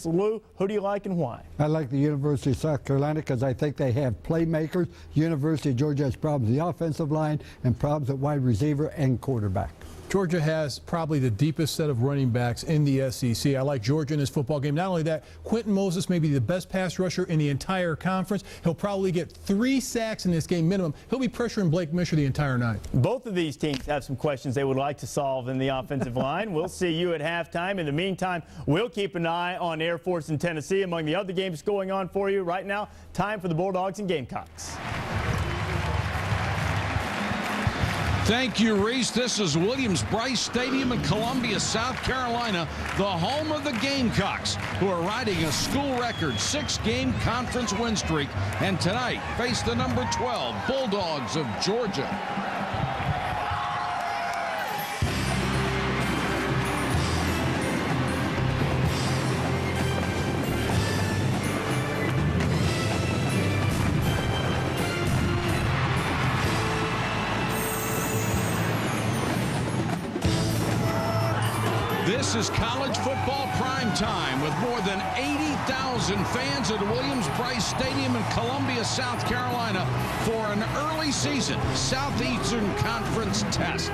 Lou, who do you like and why? I like the University of South Carolina because I think they have playmakers. University of Georgia has problems with the offensive line and problems at wide receiver and quarterback. Georgia has probably the deepest set of running backs in the SEC. I like Georgia in this football game. Not only that, Quentin Moses may be the best pass rusher in the entire conference. He'll probably get 3 sacks in this game minimum. He'll be pressuring Blake Misher the entire night. Both of these teams have some questions they would like to solve in the offensive line. We'll see you at halftime. In the meantime, we'll keep an eye on Air Force and Tennessee. Among the other games going on for you right now, time for the Bulldogs and Gamecocks. Thank you, Reese. This is Williams-Brice Stadium in Columbia, South Carolina, the home of the Gamecocks, who are riding a school record 6-game conference win streak, and tonight face the number 12 Bulldogs of Georgia. This is college football prime time with more than 80,000 fans at Williams-Brice Stadium in Columbia, South Carolina for an early season Southeastern Conference test.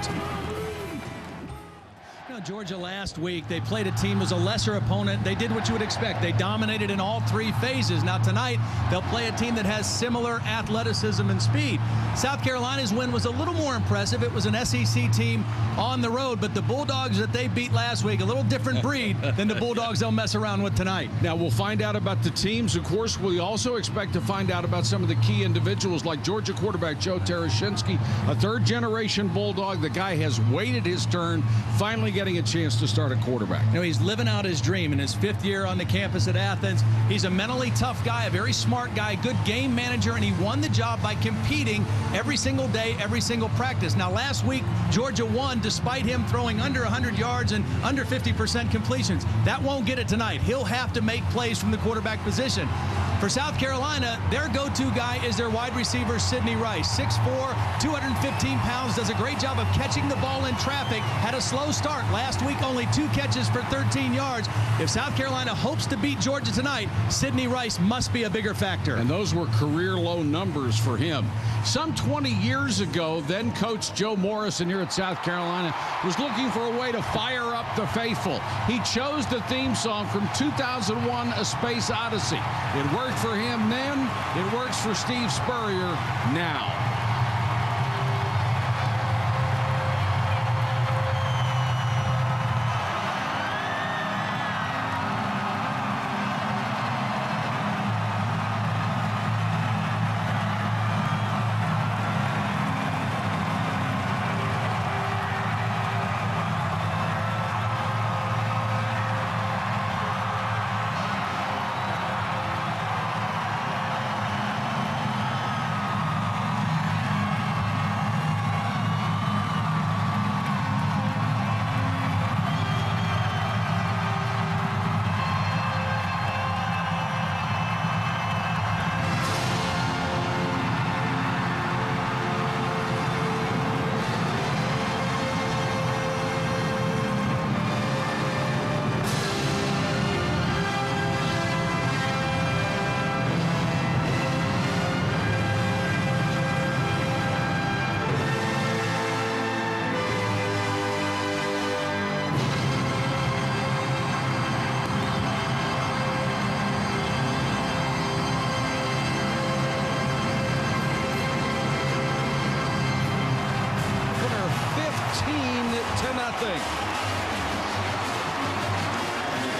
Georgia last week, they played a team as a lesser opponent. They did what you would expect. They dominated in all 3 phases. Now tonight, they'll play a team that has similar athleticism and speed. South Carolina's win was a little more impressive. It was an SEC team on the road, but the Bulldogs that they beat last week, a little different breed than the Bulldogs they'll mess around with tonight. Now we'll find out about the teams. Of course, we also expect to find out about some of the key individuals like Georgia quarterback Joe Tereshinski, a 3rd-generation Bulldog. The guy has waited his turn, finally getting a chance to start a quarterback. You know, he's living out his dream in his 5th year on the campus at Athens. He's a mentally tough guy, a very smart guy, good game manager, and he won the job by competing every single day, every single practice. Now, last week, Georgia won despite him throwing under 100 yards and under 50% completions. That won't get it tonight. He'll have to make plays from the quarterback position. For South Carolina, their go-to guy is their wide receiver, Sidney Rice. 6'4", 215 pounds, does a great job of catching the ball in traffic. Had a slow start. Last week, only 2 catches for 13 yards. If South Carolina hopes to beat Georgia tonight, Sidney Rice must be a bigger factor. And those were career-low numbers for him. Some 20 years ago, then Coach Joe Morrison here at South Carolina was looking for a way to fire up the faithful. He chose the theme song from 2001, A Space Odyssey. It worked for him then. It works for Steve Spurrier now.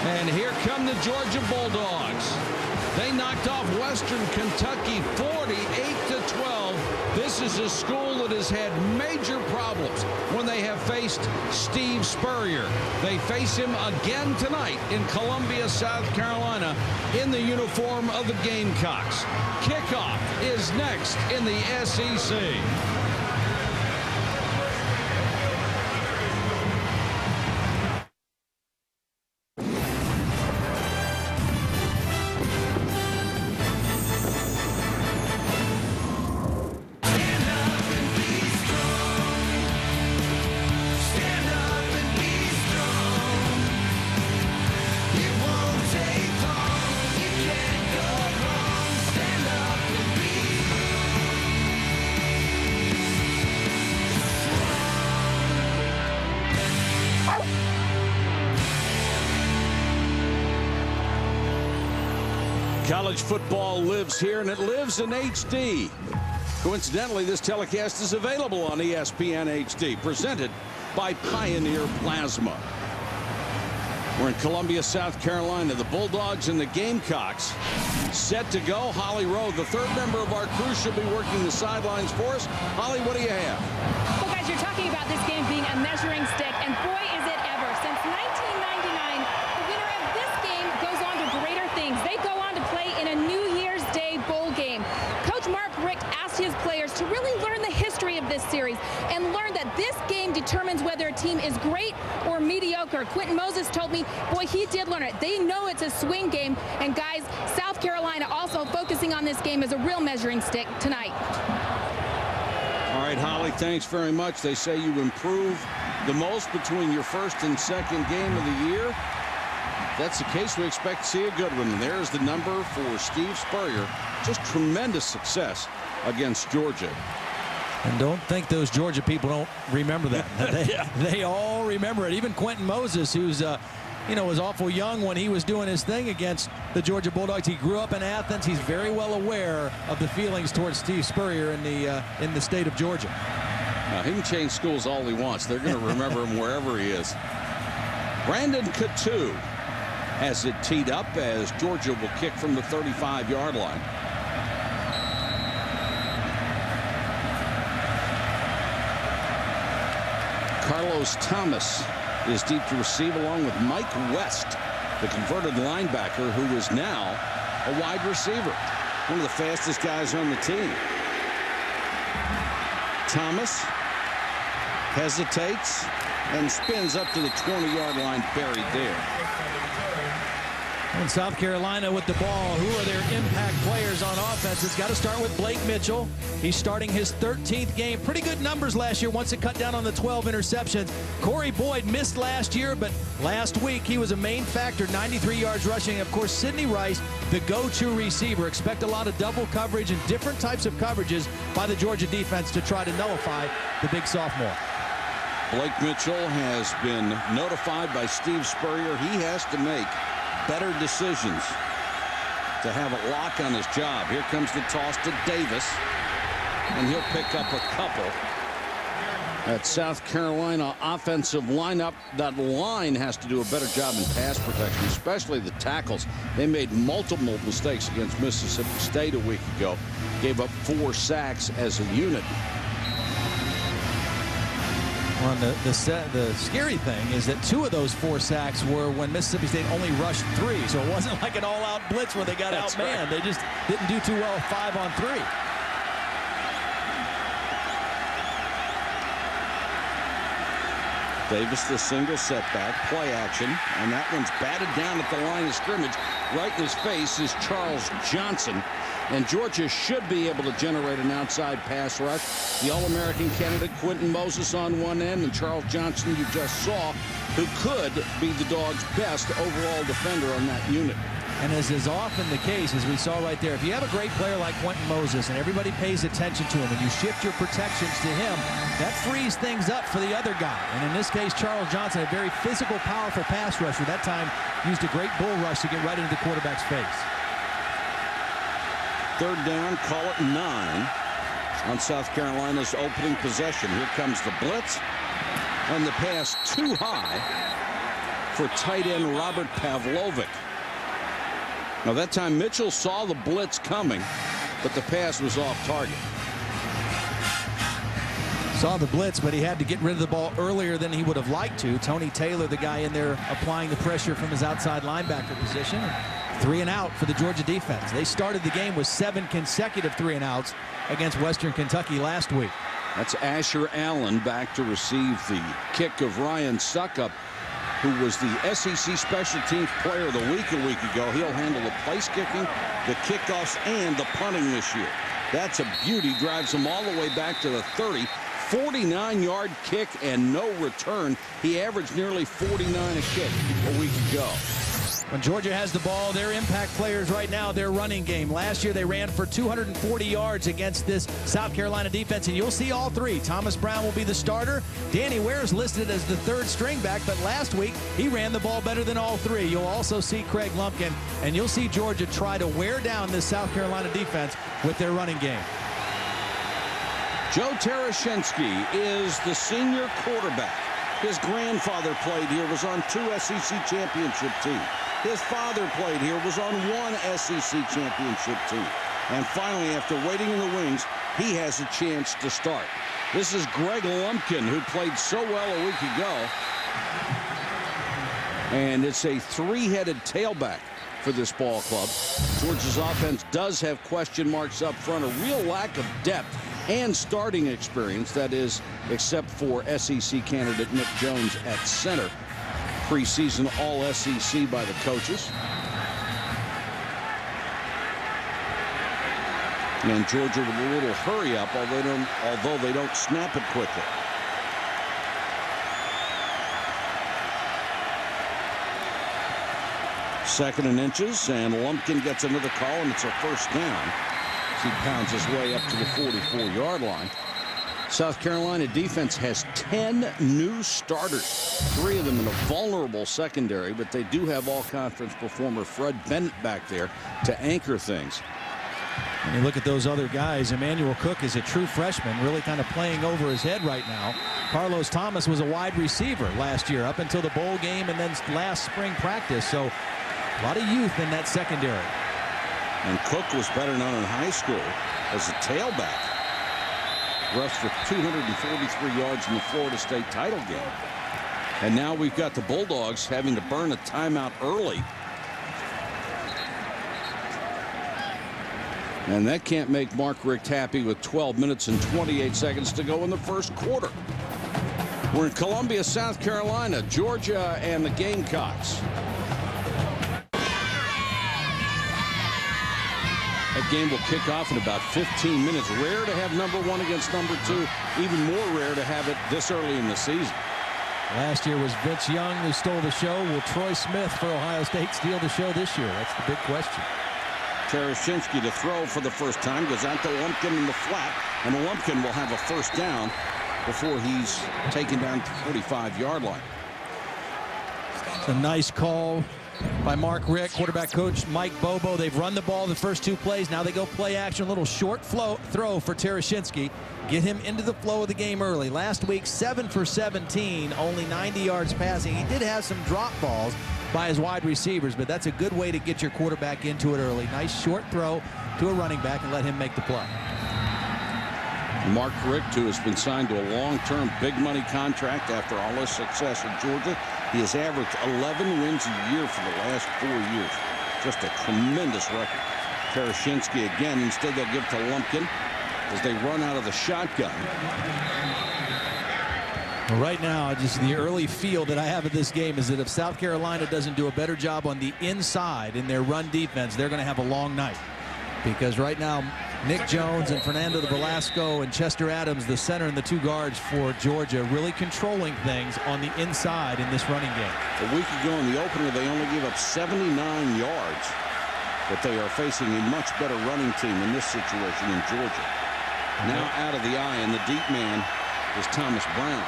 And here come the Georgia Bulldogs. They knocked off Western Kentucky 48-12. This is a school that has had major problems when they have faced Steve Spurrier. They face him again tonight in Columbia, South Carolina, in the uniform of the Gamecocks. Kickoff is next in the SEC. Stand up and be strong. It won't take College football lives here, and it lives in HD. Coincidentally, this telecast is available on ESPN HD, presented by Pioneer Plasma. We're in Columbia, South Carolina. The Bulldogs and the Gamecocks set to go. Holly Rowe, the third member of our crew, should be working the sidelines for us. Holly, what do you have? Well, guys, you're talking about this game being a measuring stick, and boy, is it ever. Since 1999, the winner of this game goes on to greater things. They go on to play in a New Year's Day bowl game. Coach Mark Richt asked his players to really learn the history of this series and learn that this game determines whether a team is great or mediocre. Quentin Moses told me, boy, he did learn it. They know it's a swing game, and guys, South Carolina also focusing on this game as a real measuring stick tonight. All right, Holly, thanks very much. They say you improve the most between your first and second game of the year. If that's the case, we expect to see a good one. And there's the number for Steve Spurrier. Just tremendous success against Georgia. And don't think those Georgia people don't remember that. They all remember it. Even Quentin Moses, who's was awful young when he was doing his thing against the Georgia Bulldogs. He grew up in Athens. He's very well aware of the feelings towards Steve Spurrier in the state of Georgia. He can change schools all he wants. They're going to remember him wherever he is. Brandon Coutu has it teed up as Georgia will kick from the 35-yard line. Carlos Thomas is deep to receive along with Mike West, the converted linebacker who is now a wide receiver. One of the fastest guys on the team. Thomas hesitates and spins up to the 20-yard line, buried there. And South Carolina with the ball, who are their impact players on offense? It's got to start with Blake Mitchell. He's starting his 13th game. Pretty good numbers last year once it cut down on the 12 interceptions. Corey Boyd missed last year, but last week he was a main factor, 93 yards rushing. Of course, Sidney Rice, the go-to receiver. Expect a lot of double coverage and different types of coverages by the Georgia defense to try to nullify the big sophomore. Blake Mitchell has been notified by Steve Spurrier he has to make better decisions to have a lock on his job. Here comes the toss to Davis, and he'll pick up a couple. That South Carolina offensive lineup, that line has to do a better job in pass protection, especially the tackles. They made multiple mistakes against Mississippi State a week ago. Gave up 4 sacks as a unit. Well, the scary thing is that 2 of those 4 sacks were when Mississippi State only rushed 3. So it wasn't like an all-out blitz where they got outmanned. Right. They just didn't do too well 5 on 3. Davis, the single setback, play action, and that one's batted down at the line of scrimmage. Right in his face is Charles Johnson. And Georgia should be able to generate an outside pass rush. The All-American candidate Quentin Moses on one end, and Charles Johnson you just saw, who could be the Dogs' best overall defender on that unit. And as is often the case, as we saw right there, if you have a great player like Quentin Moses and everybody pays attention to him and you shift your protections to him, that frees things up for the other guy. And in this case, Charles Johnson, a very physical, powerful pass rusher, that time used a great bull rush to get right into the quarterback's face. Third down, call it 9 on South Carolina's opening possession. Here comes the blitz, and the pass too high for tight end Robert Pavlovic. Now that time Mitchell saw the blitz coming, but the pass was off target. Saw the blitz, but he had to get rid of the ball earlier than he would have liked to. Tony Taylor, the guy in there applying the pressure from his outside linebacker position. 3 and out for the Georgia defense. They started the game with 7 consecutive 3 and outs against Western Kentucky last week. That's Asher Allen back to receive the kick of Ryan Suckup, who was the SEC Special Teams Player of the Week a week ago. He'll handle the place kicking, the kickoffs, and the punting this year. That's a beauty. Drives him all the way back to the 30. 49-yard kick and no return. He averaged nearly 49 a kick a week ago. When Georgia has the ball, their impact players right now, their running game. Last year they ran for 240 yards against this South Carolina defense, and you'll see all three. Thomas Brown will be the starter. Danny Ware is listed as the third string back, but last week he ran the ball better than all three. You'll also see Craig Lumpkin, and you'll see Georgia try to wear down this South Carolina defense with their running game. Joe Tereshinski is the senior quarterback. His grandfather played here, was on 2 SEC championship teams. His father played here, was on 1 SEC championship team. And finally, after waiting in the wings, he has a chance to start. This is Greg Lumpkin, who played so well a week ago. And it's a three-headed tailback for this ball club. Georgia's offense does have question marks up front, a real lack of depth and starting experience, that is, except for SEC candidate Nick Jones at center. Preseason All-SEC by the coaches. And Georgia with a little hurry up, although they don't snap it quickly. Second and inches, and Lumpkin gets another call, and it's a first down. He pounds his way up to the 44-yard line. South Carolina defense has 10 new starters, 3 of them in a vulnerable secondary, but they do have all-conference performer Fred Bennett back there to anchor things. And you look at those other guys. Emmanuel Cook is a true freshman, really kind of playing over his head right now. Carlos Thomas was a wide receiver last year up until the bowl game and then last spring practice. So a lot of youth in that secondary. And Cook was better known in high school as a tailback. Rushed for 243 yards in the Florida State title game. And now we've got the Bulldogs having to burn a timeout early. And that can't make Mark Richt happy with 12 minutes and 28 seconds to go in the first quarter. We're in Columbia, South Carolina, Georgia and the Gamecocks. That game will kick off in about 15 minutes. Rare to have number 1 against number 2. Even more rare to have it this early in the season. Last year was Vince Young who stole the show. Will Troy Smith for Ohio State steal the show this year? That's the big question. Tereshinski to throw for the first time. Goes out to Lumpkin in the flat. And Lumpkin will have a first down before he's taken down to the 45-yard line. It's a nice call by Mark Richt, quarterback coach Mike Bobo. They've run the ball the first 2 plays. Now they go play action, a little short throw for Tereshinski. Get him into the flow of the game early. Last week, 7 for 17, only 90 yards passing. He did have some drop balls by his wide receivers, but that's a good way to get your quarterback into it early. Nice short throw to a running back and let him make the play. Mark Richt, who has been signed to a long-term big money contract after all his success in Georgia. He has averaged 11 wins a year for the last 4 years. Just a tremendous record. Tereshinski again. Instead, they'll give to Lumpkin as they run out of the shotgun. Well, right now, just the early feel that I have of this game is that if South Carolina doesn't do a better job on the inside in their run defense, they're going to have a long night. Because right now, Nick Jones and Fernando Velasco and Chester Adams, the center and the 2 guards for Georgia, really controlling things on the inside in this running game. A week ago in the opener, they only gave up 79 yards. But they are facing a much better running team in this situation in Georgia. Now out of the eye, and the deep man is Thomas Brown.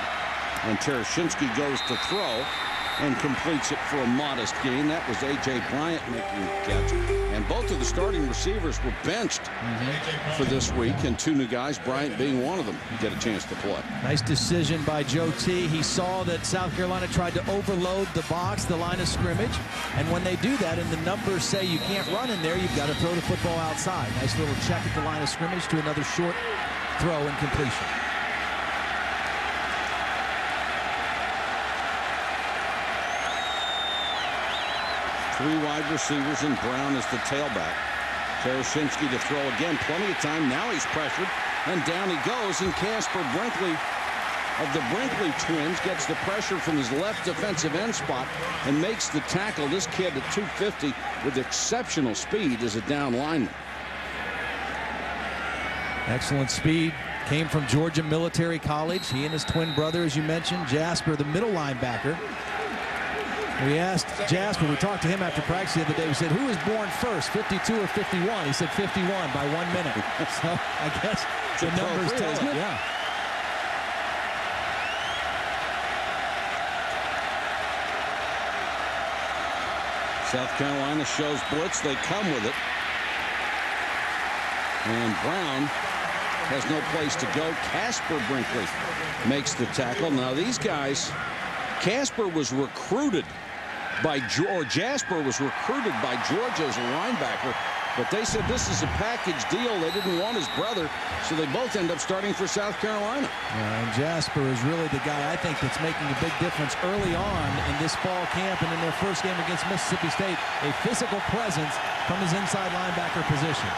And Tereshinski goes to throw and completes it for a modest gain. That was A.J. Bryant making the catch. And both of the starting receivers were benched for this week, and 2 new guys, Bryant being one of them, get a chance to play. Nice decision by Joe T. He saw that South Carolina tried to overload the box, the line of scrimmage, and when they do that and the numbers say you can't run in there, you've got to throw the football outside. Nice little check at the line of scrimmage to another short throw and completion. Three wide receivers, and Brown is the tailback. Tereshinski to throw again. Plenty of time. Now he's pressured. And down he goes. And Casper Brinkley of the Brinkley twins gets the pressure from his left defensive end spot and makes the tackle. This kid at 250 with exceptional speed is a down lineman. Excellent speed. Came from Georgia Military College. He and his twin brother, as you mentioned, Jasper, the middle linebacker. We asked Jasper, we talked to him after practice the other day. We said, who was born first, 52 or 51? He said 51 by 1 minute. So I guess the numbers tell it. Yeah. South Carolina shows blitz. They come with it. And Brown has no place to go. Casper Brinkley makes the tackle. Now these guys, Jasper was recruited by Georgia as a linebacker, but they said this is a package deal. They didn't want his brother, so they both end up starting for South Carolina. Yeah, and Jasper is really the guy I think that's making a big difference early on in this fall camp and in their first game against Mississippi State. A physical presence from his inside linebacker position.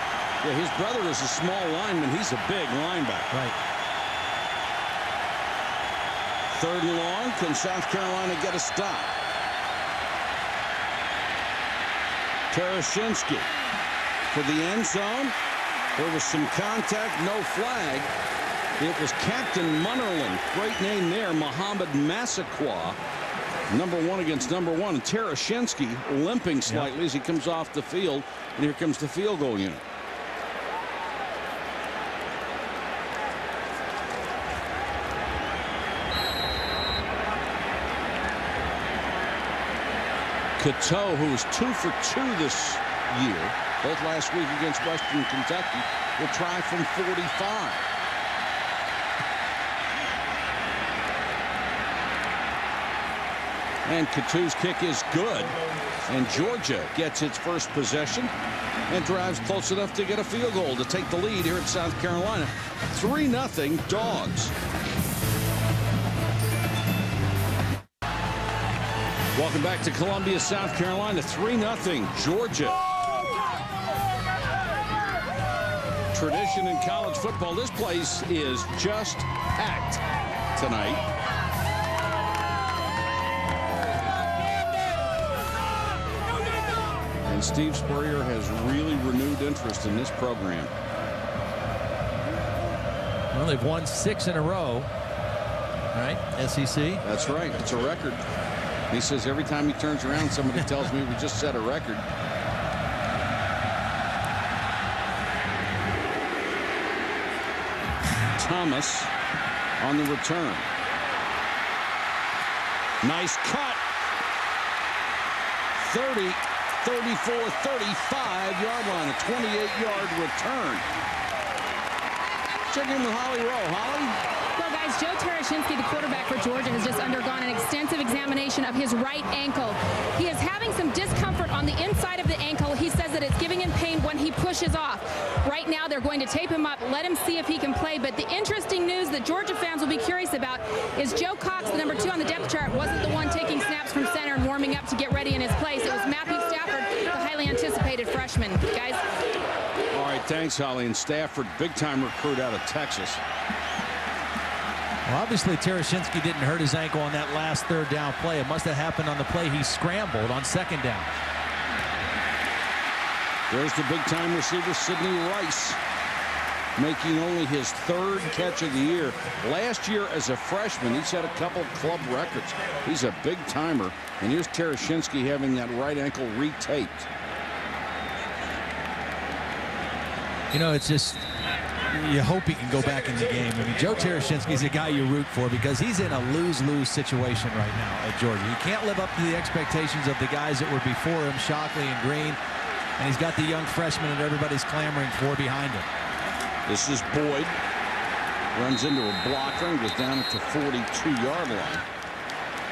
Yeah, his brother is a small lineman. He's a big linebacker. Right. 3rd and long. Can South Carolina get a stop? Tereshinski for the end zone. There was some contact, no flag. It was Captain Munnerlyn. Great name there, Muhammad Massaquoi. Number 1 against number 1. And Tereshinski limping slightly as he comes off the field. And here comes the field goal unit. Cateau, who was 2 for 2 this year, both last week against Western Kentucky, will try from 45. And Cateau's kick is good. And Georgia gets its first possession and drives close enough to get a field goal to take the lead here at South Carolina. 3-0 Dogs. Welcome back to Columbia, South Carolina. 3-0 Georgia. Tradition in college football. This place is just packed tonight. And Steve Spurrier has really renewed interest in this program. Well, they've won 6 in a row, right? SEC. That's right. It's a record. He says every time he turns around, somebody tells me we just set a record. Thomas on the return. Nice cut. 30, 34, 35-yard line. A 28-yard return. Check in with Holly Rowe. Holly? Well, guys, Joe Tereshinski, the quarterback for Georgia, has just undergone an extensive examination of his right ankle. He is having some discomfort on the inside of the ankle. He says that it's giving him pain when he pushes off. Right now, they're going to tape him up, let him see if he can play. But the interesting news that Georgia fans will be curious about is Joe Cox, the number 2 on the depth chart, wasn't the one taking snaps from center and warming up to get ready in his place. It was Matthew Stafford, the highly anticipated freshman. Guys. All right, thanks, Holly. And Stafford, big-time recruit out of Texas. Well, obviously, Tereshinski didn't hurt his ankle on that last 3rd down play. It must have happened on the play he scrambled on 2nd down. There's the big-time receiver, Sidney Rice, making only his 3rd catch of the year. Last year as a freshman, he's had a couple of club records. He's a big-timer. And here's Tereshinski having that right ankle retaped. You know, it's just, you hope he can go back in the game. I mean, Joe Tereshinski is a guy you root for because he's in a lose-lose situation right now at Georgia. He can't live up to the expectations of the guys that were before him, Shockley and Green, and he's got the young freshman that everybody's clamoring for behind him. This is Boyd. Runs into a blocker and goes down at the 42-yard line.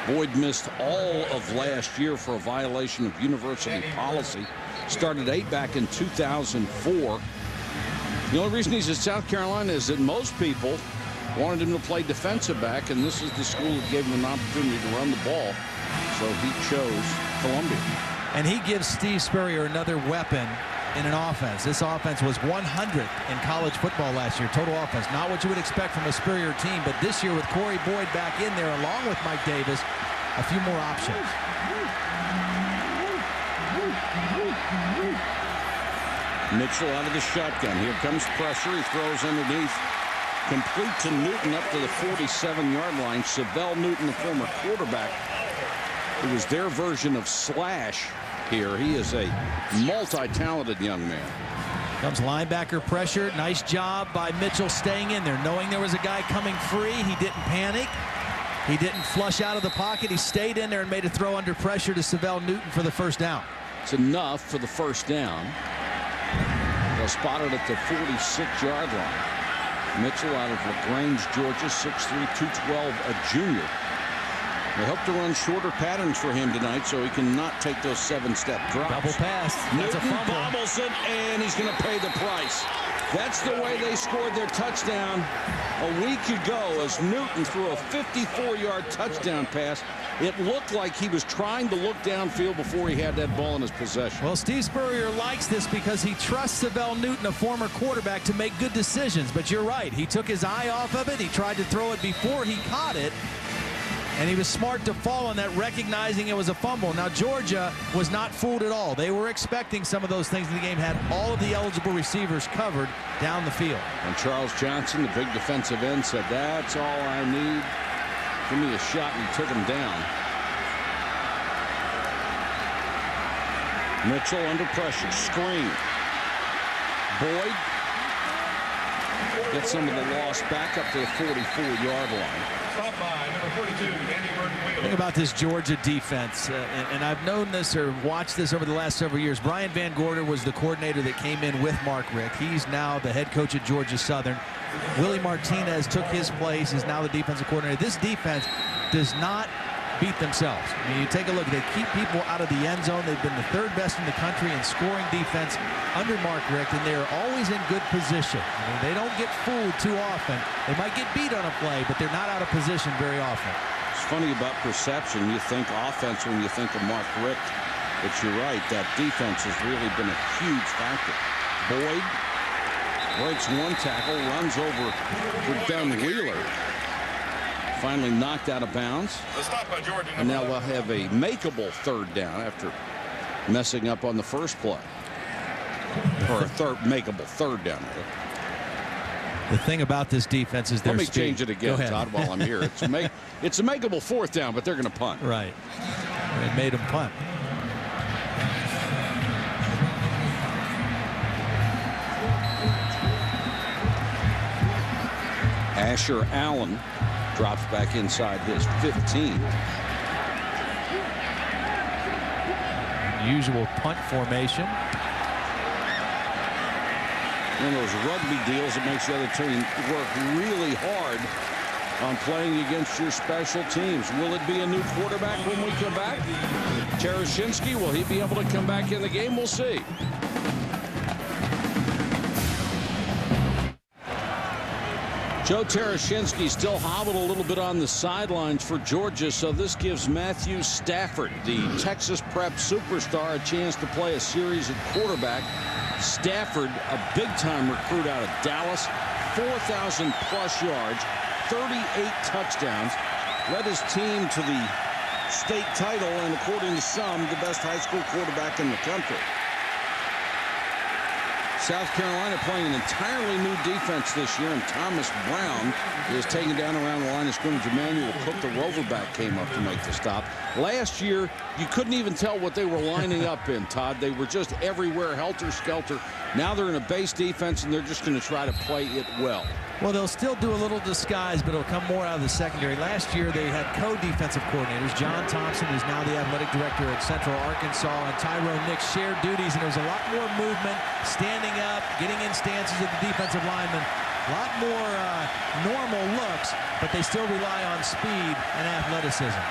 Boyd missed all of last year for a violation of university policy. Started 8 back in 2004. The only reason he's at South Carolina is that most people wanted him to play defensive back, and this is the school that gave him an opportunity to run the ball. So he chose Columbia. And he gives Steve Spurrier another weapon in an offense. This offense was 100th in college football last year, total offense. Not what you would expect from a Spurrier team, but this year with Corey Boyd back in there along with Mike Davis, a few more options. Mitchell out of the shotgun. Here comes pressure. He throws underneath. Complete to Newton up to the 47-yard line. Savell Newton, the former quarterback It was their version of Slash here. He is a multi-talented young man. Comes linebacker pressure. Nice job by Mitchell staying in there, knowing there was a guy coming free. He didn't panic. He didn't flush out of the pocket. He stayed in there and made a throw under pressure to Savell Newton for the first down. It's enough for the first down. They'll spot it at the 46-yard line. Mitchell out of LaGrange, Georgia, 6'3", 212, a junior. They hope to run shorter patterns for him tonight so he can not take those 7-step drops. Double pass. That's a Newton fumble. bobbles it, and he's going to pay the price. That's the way they scored their touchdown a week ago, as Newton threw a 54-yard touchdown pass. It looked like he was trying to look downfield before he had that ball in his possession. Well, Steve Spurrier likes this because he trusts Savell Newton, a former quarterback, to make good decisions. But you're right. He took his eye off of it. He tried to throw it before he caught it. And he was smart to fall on that, recognizing it was a fumble. Now, Georgia was not fooled at all. They were expecting some of those things in the game, had all of the eligible receivers covered down the field. And Charles Johnson, the big defensive end, said, "That's all I need. Give me a shot," and he took him down. Mitchell under pressure. Screen. Boyd gets some of the loss back up to the 44-yard line. Stop by number 42, Andy Burton-Wheeler. Think about this Georgia defense, and I've known this or watched this over the last several years. Brian Van Gorder was the coordinator that came in with Mark Richt. He's now the head coach at Georgia Southern. Willie Martinez took his place, is now the defensive coordinator. This defense does not beat themselves. I mean, you take a look, they keep people out of the end zone. They've been the third best in the country in scoring defense under Mark Richt, and they're always in good position. I mean, they don't get fooled too often. They might get beat on a play, but they're not out of position very often. It's funny about perception. You think offense when you think of Mark Richt, but you're right, that defense has really been a huge factor. Boyd breaks one tackle, runs over for Ben Wheeler. Finally knocked out of bounds. Stop by Georgia. And now they'll have a makeable third down after messing up on the first play. Or a makeable third down. The thing about this defense is their Let me speed. change it again, Todd, while I'm here. It's a makeable fourth down, but they're going to punt. Right. It made them punt. Asher Allen drops back inside his 15. Usual punt formation. One of those rugby deals that makes the other team work really hard on playing against your special teams. Will it be a new quarterback when we come back? Tereshinski, will he be able to come back in the game? We'll see. Joe Tereshinski still hobbled a little bit on the sidelines for Georgia, so this gives Matthew Stafford, the Texas Prep superstar, a chance to play a series at quarterback. Stafford, a big-time recruit out of Dallas, 4,000-plus yards, 38 touchdowns, led his team to the state title, and according to some, the best high school quarterback in the country. South Carolina playing an entirely new defense this year, and Thomas Brown is taken down around the line of scrimmage. Emmanuel Cook, the Roverback, came up to make the stop. Last year, you couldn't even tell what they were lining up in, Todd. They were just everywhere, helter-skelter. Now they're in a base defense, and they're just going to try to play it well. Well, they'll still do a little disguise, but it'll come more out of the secondary. Last year, they had co-defensive coordinators. John Thompson, who's now the athletic director at Central Arkansas, and Tyrone Nix shared duties, and there was a lot more movement, standing up, getting in stances of the defensive linemen. A lot more normal looks, but they still rely on speed and athleticism.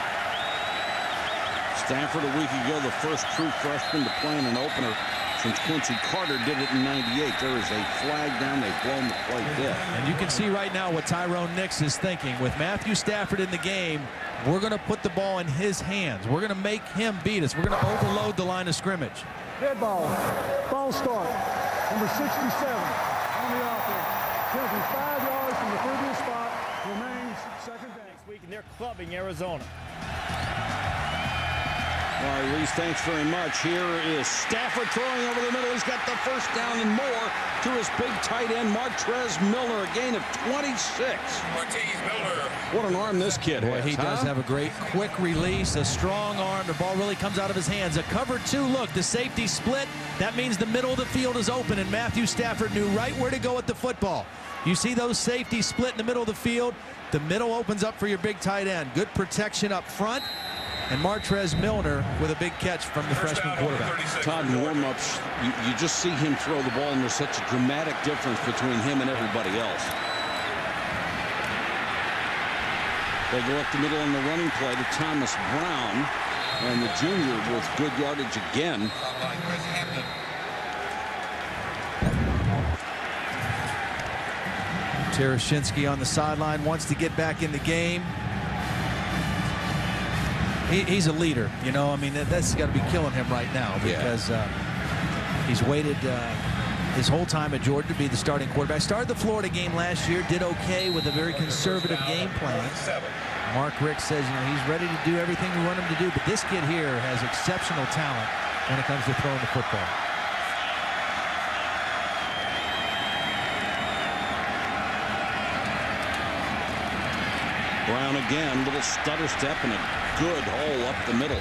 Stafford a week ago, the first true freshman to play in an opener since Quincy Carter did it in '98. There is a flag down. They've blown the play dead. And you can see right now what Tyrone Nix is thinking. With Matthew Stafford in the game, we're going to put the ball in his hands. We're going to make him beat us. We're going to overload the line of scrimmage. Dead ball. Ball start. Number 67 on the offense. Jumping 5 yards from the previous spot. Remains second down. Next week, and they're clubbing Arizona. All right, Reese, thanks very much. Here is Stafford throwing over the middle. He's got the first down and more to his big tight end, Martrez Milner, a gain of 26. What an arm this kid has. He does have a great quick release, a strong arm. The ball really comes out of his hands. A cover two look, the safety split. That means the middle of the field is open, and Matthew Stafford knew right where to go with the football. You see those safeties split in the middle of the field. The middle opens up for your big tight end. Good protection up front. And Martrez Milner with a big catch from the freshman quarterback. Todd, in warm-ups, you just see him throw the ball, and there's such a dramatic difference between him and everybody else. They go up the middle on the running play to Thomas Brown, and the junior with good yardage again. Tereshinski on the sideline wants to get back in the game. He's a leader, you know. I mean, that's got to be killing him right now because he's waited his whole time at Georgia to be the starting quarterback. Started the Florida game last year, did okay with a very conservative game plan. Mark Richt says, you know, he's ready to do everything we want him to do, but this kid here has exceptional talent when it comes to throwing the football. Brown again, little stutter step and a good hole up the middle.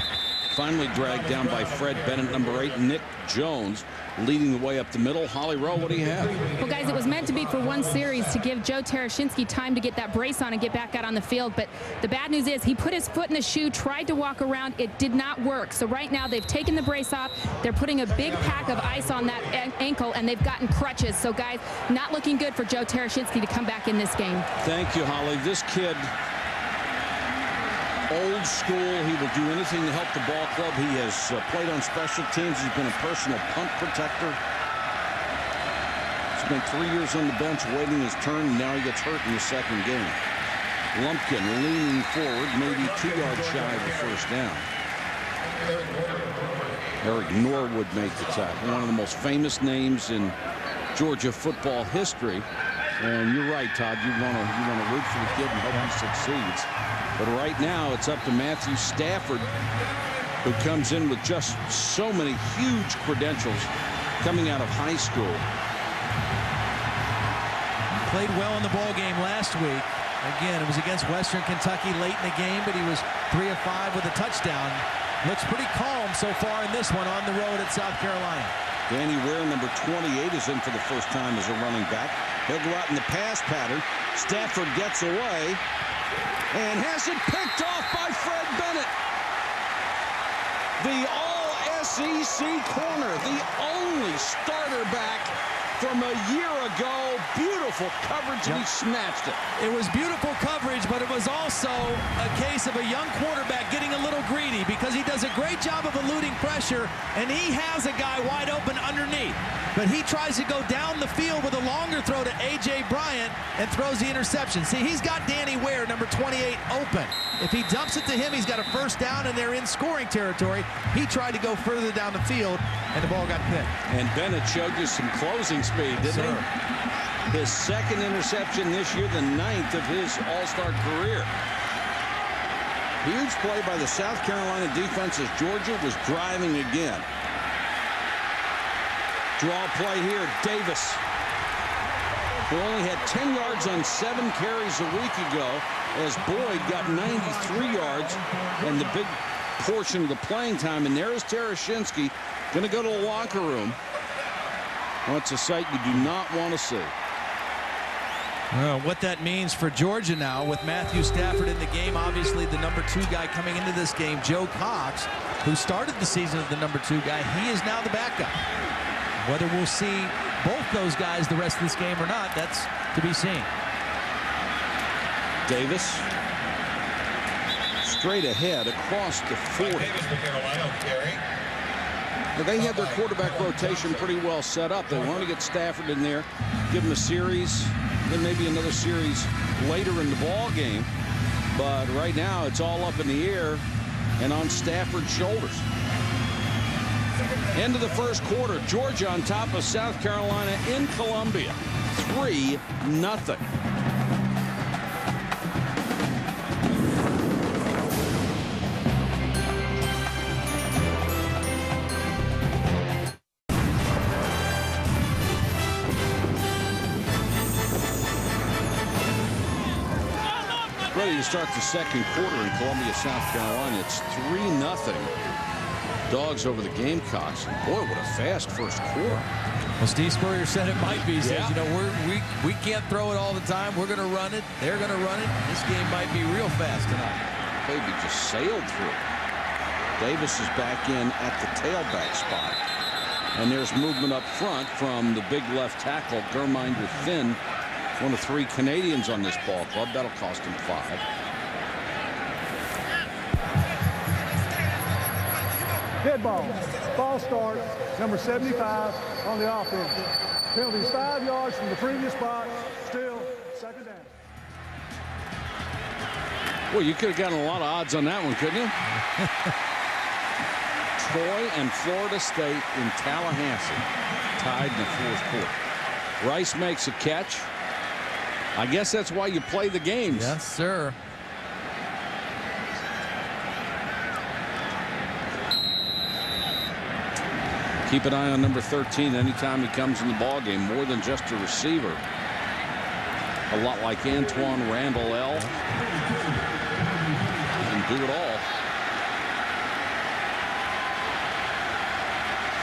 Finally dragged down by Fred Bennett, number 8, Nick Jones, leading the way up the middle. Holly Rowe, what do you have? Well, guys, it was meant to be for one series to give Joe Tereshinski time to get that brace on and get back out on the field. But the bad news is he put his foot in the shoe, tried to walk around. It did not work. So right now they've taken the brace off. They're putting a big pack of ice on that ankle, and they've gotten crutches. So, guys, not looking good for Joe Tereshinski to come back in this game. Thank you, Holly. This kid, old school. He will do anything to help the ball club. He has played on special teams. He's been a personal punt protector. Spent 3 years on the bench waiting his turn, and now he gets hurt in the second game. Lumpkin leaning forward, maybe 2 yards shy of the first down. Eric Norwood made the tackle, one of the most famous names in Georgia football history. And you're right, Todd. You want to root for the kid and hope he succeeds. But right now, it's up to Matthew Stafford, who comes in with just so many huge credentials coming out of high school. Played well in the ball game last week. Again, it was against Western Kentucky late in the game, but he was 3 of 5 with a touchdown. Looks pretty calm so far in this one on the road at South Carolina. Danny Ware, number 28, is in for the first time as a running back. He'll go out in the pass pattern. Stafford gets away and has it picked off by Fred Bennett. The all-SEC corner, the only starter back from a year ago. Beautiful coverage, and he snatched it. It was beautiful coverage, but it was also a case of a young quarterback getting a little greedy because he does a great job of eluding pressure, and he has a guy wide open underneath. But he tries to go down the field with a longer throw to A.J. Bryant and throws the interception. See, he's got Danny Ware, number 28, open. If he dumps it to him, he's got a first down, and they're in scoring territory. He tried to go further down the field, and the ball got picked. And Bennett showed you some closing speed, didn't he? His second interception this year, the 9th of his all-star career. Huge play by the South Carolina defense as Georgia was driving again. Draw play here, Davis, who only had 10 yards on 7 carries a week ago, as Boyd got 93 yards and the big portion of the playing time. And there's Tereshinski, going to go to the locker room. Well, it's a sight you do not want to see. Well, what that means for Georgia now with Matthew Stafford in the game, obviously the number 2 guy coming into this game, Joe Cox, who started the season as the number 2 guy, he is now the backup. Whether we'll see both those guys the rest of this game or not, that's to be seen. Davis straight ahead across the 40. Now, they had their quarterback rotation pretty well set up. They want to get Stafford in there, give him a series, then maybe another series later in the ball game. But right now it's all up in the air and on Stafford's shoulders. End of the first quarter, Georgia on top of South Carolina in Columbia, 3-0. ready to start the second quarter in Columbia, South Carolina. It's 3-0. Dogs over the Gamecocks. And boy, what a fast first quarter. Well, Steve Spurrier said it might be. He says, Yeah. you know, we can't throw it all the time. We're going to run it. They're going to run it. This game might be real fast tonight. Baby just sailed through. Davis is back in at the tailback spot. And there's movement up front from the big left tackle, Germinder Finn, one of 3 Canadians on this ball club. That'll cost him 5. Dead ball. Ball start, number 75 on the offense. Penalty is 5 yards from the previous spot. Still second down. Well, you could have gotten a lot of odds on that one, couldn't you? Troy and Florida State in Tallahassee tied in the 4th quarter. Rice makes a catch. I guess that's why you play the games. Yes, sir. Keep an eye on number 13 anytime he comes in the ball game. More than just a receiver. A lot like Antoine Randall L. And do it all.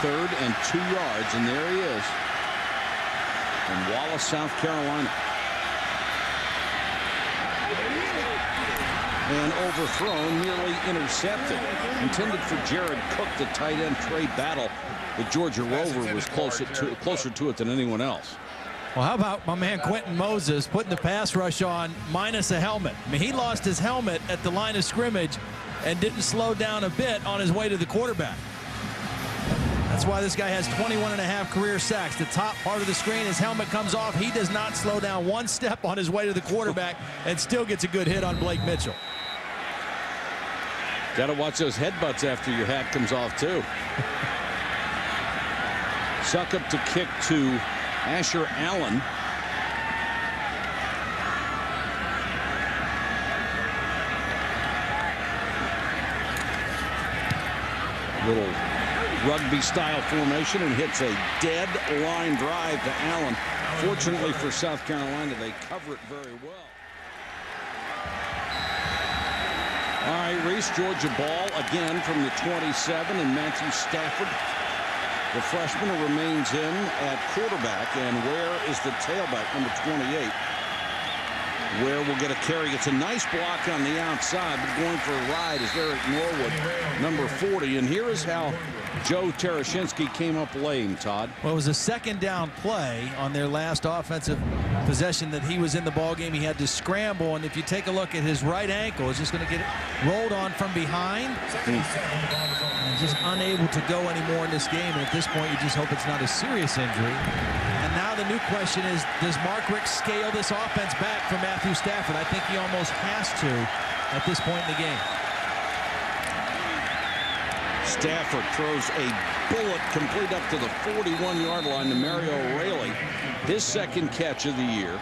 3rd and 2 yards, and there he is. In Wallace, South Carolina. And overthrown, nearly intercepted. Intended for Jared Cook, the tight end. Trey Battle, the Georgia Rover, was closer to it than anyone else. Well, how about my man Quentin Moses putting the pass rush on minus a helmet? I mean, he lost his helmet at the line of scrimmage and didn't slow down a bit on his way to the quarterback. That's why this guy has 21.5 career sacks. The top part of the screen, his helmet comes off. He does not slow down one step on his way to the quarterback and still gets a good hit on Blake Mitchell. Got to watch those headbutts after your hat comes off, too. Suckup to kick to Asher Allen. Little rugby-style formation and hits a dead line drive to Allen. Fortunately for South Carolina, they cover it very well. All right, Reese, Georgia ball again from the 27, and Matthew Stafford, the freshman, who remains in at quarterback. And where is the tailback, number 28? Where will get a carry. It's a nice block on the outside, but going for a ride is Eric Norwood, number 40. And here is how Joe Tereshinski came up lame, Todd. Well, it was a second down play on their last offensive possession that he was in the ball game. He had to scramble, and if you take a look at his right ankle, it's just going to get rolled on from behind. And just unable to go anymore in this game. And at this point, you just hope it's not a serious injury. And now the new question is, does Mark Richt scale this offense back for Matthew Stafford? I think he almost has to at this point in the game. Stafford throws a bullet complete up to the 41-yard line to Mario Raley. His second catch of the year.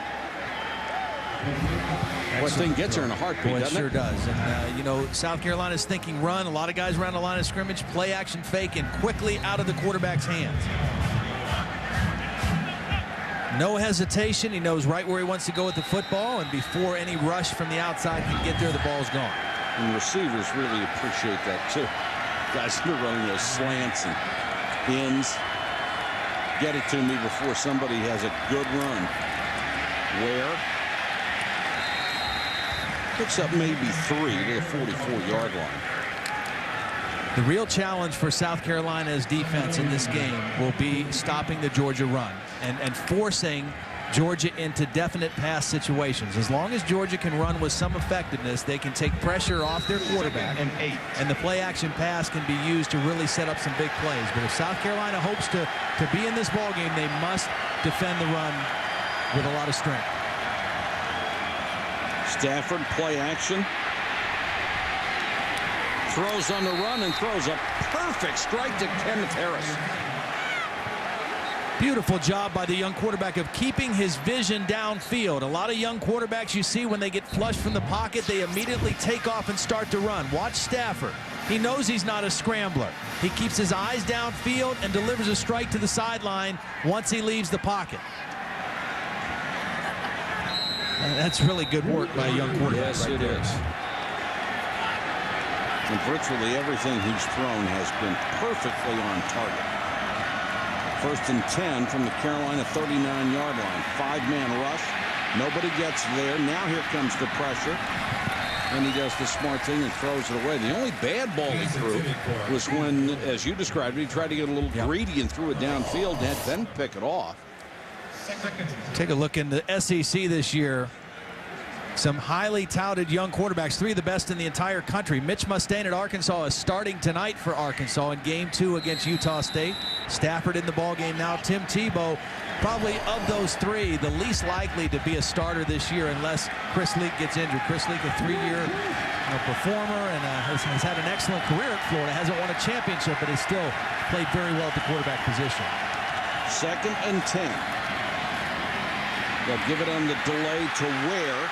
What thing gets her in a heartbeat, Boy, it doesn't sure it? does. And, you know, South Carolina's thinking run. A lot of guys around the line of scrimmage, play action fake, and quickly out of the quarterback's hands. No hesitation. He knows right where he wants to go with the football, and before any rush from the outside can get there, the ball's gone. And receivers really appreciate that, too. Guys who are running those slants and ins. Get it to me before somebody has a good run. Where? Picks up maybe 3 to the 44-yard line. The real challenge for South Carolina's defense in this game will be stopping the Georgia run and forcing Georgia into definite pass situations. As long as Georgia can run with some effectiveness, they can take pressure off their quarterback, and the play action pass can be used to really set up some big plays. But if South Carolina hopes to be in this ball game, they must defend the run with a lot of strength. Stafford play action. Throws on the run and throws a perfect strike to Kenneth Harris. Beautiful job by the young quarterback of keeping his vision downfield. A lot of young quarterbacks you see when they get flushed from the pocket, they immediately take off and start to run. Watch Stafford. He knows he's not a scrambler. He keeps his eyes downfield and delivers a strike to the sideline once he leaves the pocket. That's really good work by a young quarterback. Yes, it is. And virtually everything he's thrown has been perfectly on target. 1st and 10 from the Carolina 39-yard line. 5-man rush. Nobody gets there. Now here comes the pressure. And he does the smart thing and throws it away. The only bad ball he threw was when, as you described it, he tried to get a little greedy and threw it downfield and then pick it off. Take a look in the SEC this year. Some highly touted young quarterbacks, 3 of the best in the entire country. Mitch Mustaine at Arkansas is starting tonight for Arkansas in game 2 against Utah State. Stafford in the ballgame now. Tim Tebow, probably of those 3, the least likely to be a starter this year unless Chris Leak gets injured. Chris Leak, a 3-year performer and has had an excellent career at Florida. Hasn't won a championship, but has still played very well at the quarterback position. 2nd and 10. They'll give it on the delay to Ware.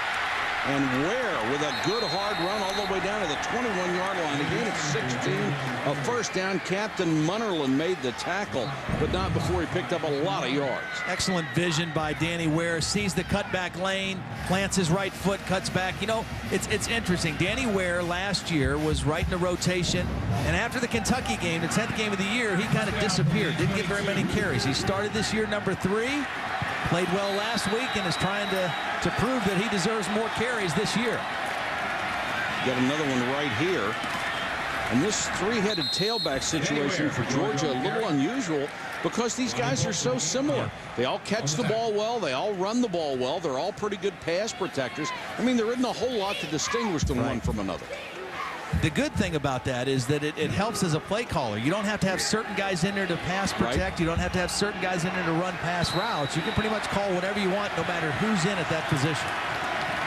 And Ware with a good hard run all the way down to the 21-yard line. A gain of 16, a first down. Captain Munnerlyn made the tackle, but not before he picked up a lot of yards. Excellent vision by Danny Ware. Sees the cutback lane, plants his right foot, cuts back. You know, it's interesting. Danny Ware last year was right in the rotation, and after the Kentucky game, the 10th game of the year, he kind of disappeared. Didn't get very many carries. He started this year number 3. Played well last week and is trying to prove that he deserves more carries this year. Got another one right here. And this 3-headed tailback situation for Georgia, a little unusual because these guys are so similar. They all catch the ball well. They all run the ball well. They're all pretty good pass protectors. I mean, there isn't a whole lot to distinguish them one from another. The good thing about that is that it helps as a play caller. You don't have to have certain guys in there to pass protect. Right. You don't have to have certain guys in there to run pass routes. You can pretty much call whatever you want no matter who's in at that position.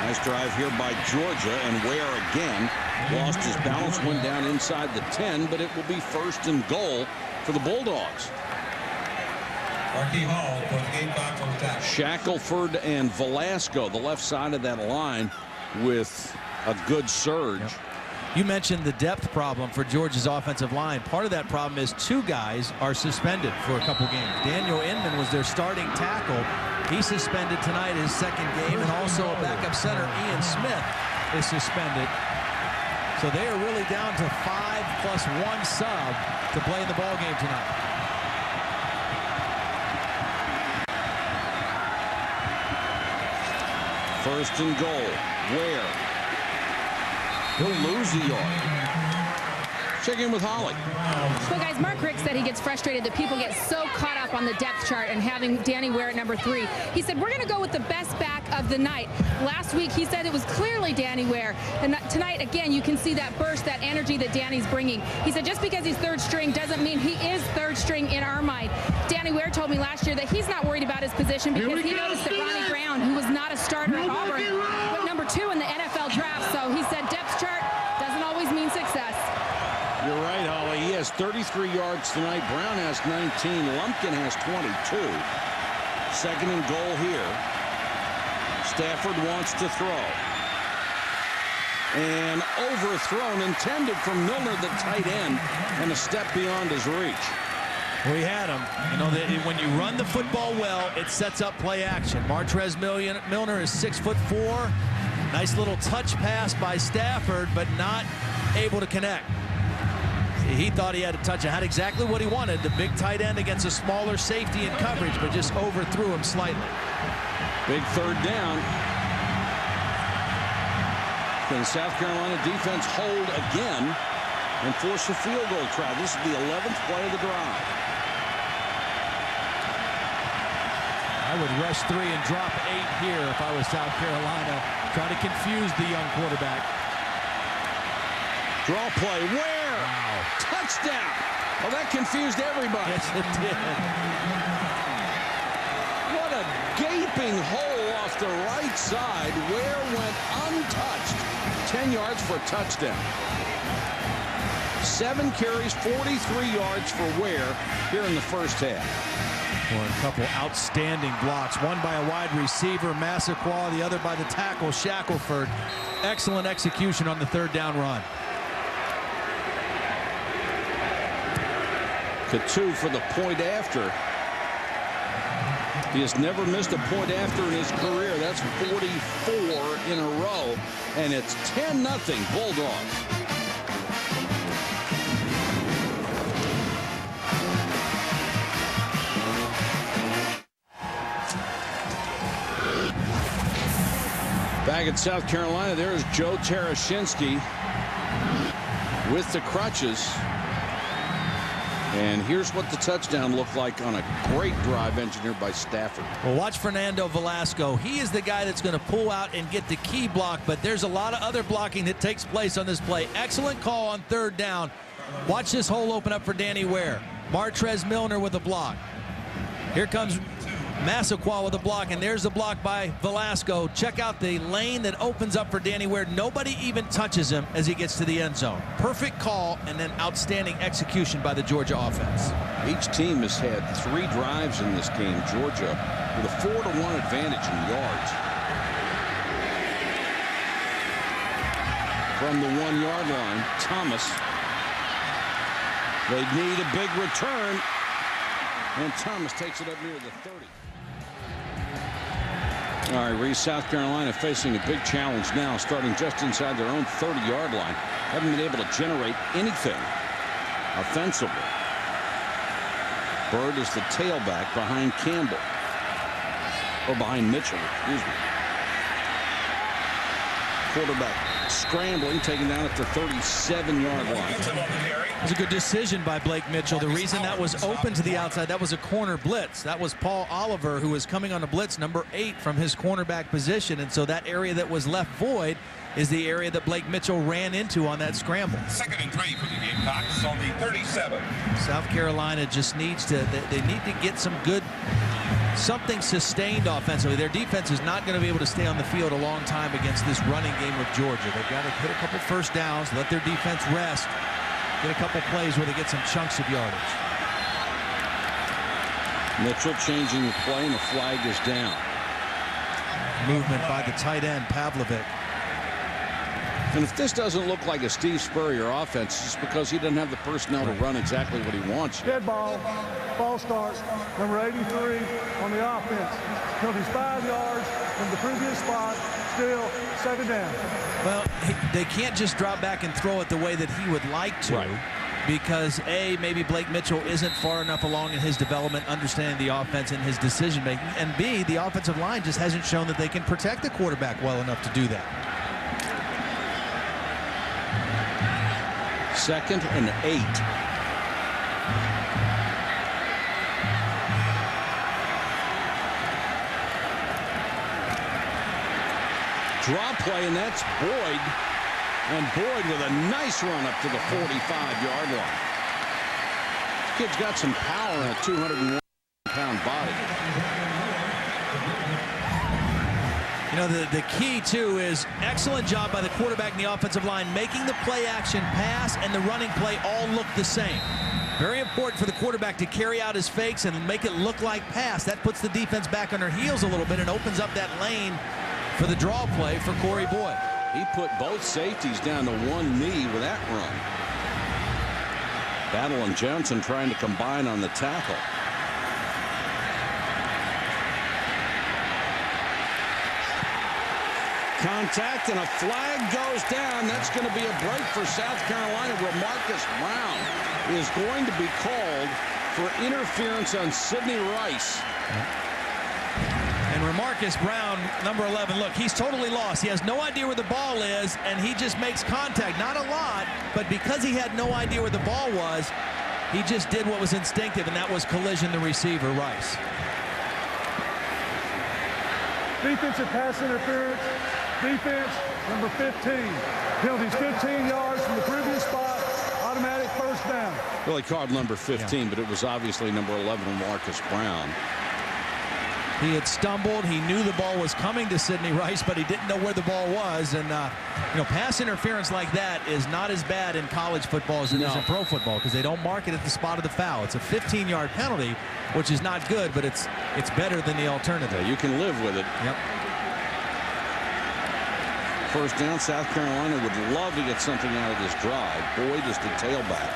Nice drive here by Georgia, and Ware again lost his balance, went down inside the 10, but it will be 1st and goal for the Bulldogs. Shackelford and Velasco, the left side of that line, with a good surge. Yep. You mentioned the depth problem for Georgia's offensive line. Part of that problem is 2 guys are suspended for a couple games. Daniel Inman was their starting tackle. He's suspended tonight, his 2nd game, and also a backup center, Ian Smith, is suspended. So they are really down to 5 plus 1 sub to play in the ball game tonight. First and goal. Ware. He'll lose a yard. Check in with Holly. Well, guys, Mark Richt said he gets frustrated that people get so caught up on the depth chart and having Danny Ware at number 3. He said, we're going to go with the best back of the night. Last week, he said it was clearly Danny Ware. And tonight, again, you can see that burst, that energy that Danny's bringing. He said just because he's 3rd string doesn't mean he is 3rd string in our mind. Danny Ware told me last year that he's not worried about his position because he noticed that Ronnie Brown, who was not a starter at Auburn, went number 2 in the NFL draft. So he said depth chart doesn't always mean success. You're right, Holly. He has 33 yards tonight. Brown has 19. Lumpkin has 22. 2nd and goal here. Stafford wants to throw. And overthrown, intended for Milner, the tight end, and a step beyond his reach. We had him. You know, when you run the football well, it sets up play action. Martrez Milner is 6'4". Nice little touch pass by Stafford, but not able to connect. He thought he had a touch. Had exactly what he wanted. The big tight end against a smaller safety in coverage, but just overthrew him slightly. Big 3rd down. Can the South Carolina defense hold again and force a field goal try? This is the 11th play of the drive. I would rush 3 and drop 8 here if I was South Carolina. Try to confuse the young quarterback. Draw play. Where? Wow. Touchdown. Well, that confused everybody. Yes, it did. What a gaping hole off the right side. Ware went untouched. 10 yards for a touchdown. 7 carries, 43 yards for Ware here in the first half. Well, a couple outstanding blocks. One by a wide receiver, Massaquoi, the other by the tackle, Shackelford. Excellent execution on the 3rd down run. Coutu for the point after. He has never missed a point after in his career. That's 44 in a row, and it's 10-0 Bulldogs. Back at South Carolina, there's Joe Tarashinsky with the crutches. And here's what the touchdown looked like on a great drive engineered by Stafford. Well, watch Fernando Velasco. He is the guy that's going to pull out and get the key block, but there's a lot of other blocking that takes place on this play. Excellent call on 3rd down. Watch this hole open up for Danny Ware. Martrez Milner with a block. Here comes Massaquoi with a block, and there's the block by Velasco. Check out the lane that opens up for Danny Ware. Nobody even touches him as he gets to the end zone. Perfect call and then outstanding execution by the Georgia offense. Each team has had 3 drives in this game. Georgia with a 4-1 advantage in yards. From the 1-yard line, Thomas. They need a big return, and Thomas takes it up near the 30. All right, Reese, South Carolina facing a big challenge now, starting just inside their own 30-yard line. Haven't been able to generate anything offensively. Bird is the tailback behind Campbell. Or behind Mitchell, excuse me. Quarterback scrambling, taken down at the 37-yard line. It was a good decision by Blake Mitchell. The reason that was open to the outside, that was a corner blitz. That was Paul Oliver, who was coming on a blitz, number 8 from his cornerback position. And so that area that was left void is the area that Blake Mitchell ran into on that scramble. 2nd and 3 for the Gamecocks on the 37. South Carolina just needs to, they need to get something sustained offensively. Their defense is not going to be able to stay on the field a long time against this running game with Georgia. They've got to hit a couple first downs, let their defense rest, get a couple plays where they get some chunks of yardage. Mitchell changing the play, and the flag is down. Movement by the tight end, Pavlovic. And if this doesn't look like a Steve Spurrier offense, it's because he doesn't have the personnel to run exactly what he wants. Dead ball. Ball starts. Number 83 on the offense. Penalty's 5 yards from the previous spot. Still 2nd down. Well, they can't just drop back and throw it the way that he would like to. Right. Because A, maybe Blake Mitchell isn't far enough along in his development, understanding the offense and his decision making. And B, the offensive line just hasn't shown that they can protect the quarterback well enough to do that. 2nd and 8. Draw play, and that's Boyd. And Boyd with a nice run up to the 45-yard line. This kid's got some power in a 201-pound body. You know, the key, too, is excellent job by the quarterback and the offensive line, making the play-action pass and the running play all look the same. Very important for the quarterback to carry out his fakes and make it look like pass. That puts the defense back on their heels a little bit and opens up that lane for the draw play for Corey Boyd. He put both safeties down to one knee with that run. Battle and Johnson trying to combine on the tackle. Contact, and a flag goes down. That's going to be a break for South Carolina, where Marcus Brown is going to be called for interference on Sidney Rice. And Remarcus Brown, number 11, look, he's totally lost. He has no idea where the ball is, and he just makes contact. Not a lot, but because he had no idea where the ball was, he just did what was instinctive, and that was collision the receiver, Rice. Defensive pass interference. Defense, number 15. Penalties 15 yards from the previous spot. Automatic 1st down. Well, he called number 15, but it was obviously number 11, Marcus Brown. He had stumbled. He knew the ball was coming to Sidney Rice, but he didn't know where the ball was. And, you know, pass interference like that is not as bad in college football as it is in pro football, because they don't mark it at the spot of the foul. It's a 15-yard penalty, which is not good, but it's better than the alternative. Yeah, you can live with it. Yep. 1st down. South Carolina would love to get something out of this drive. Boyd is the tailback,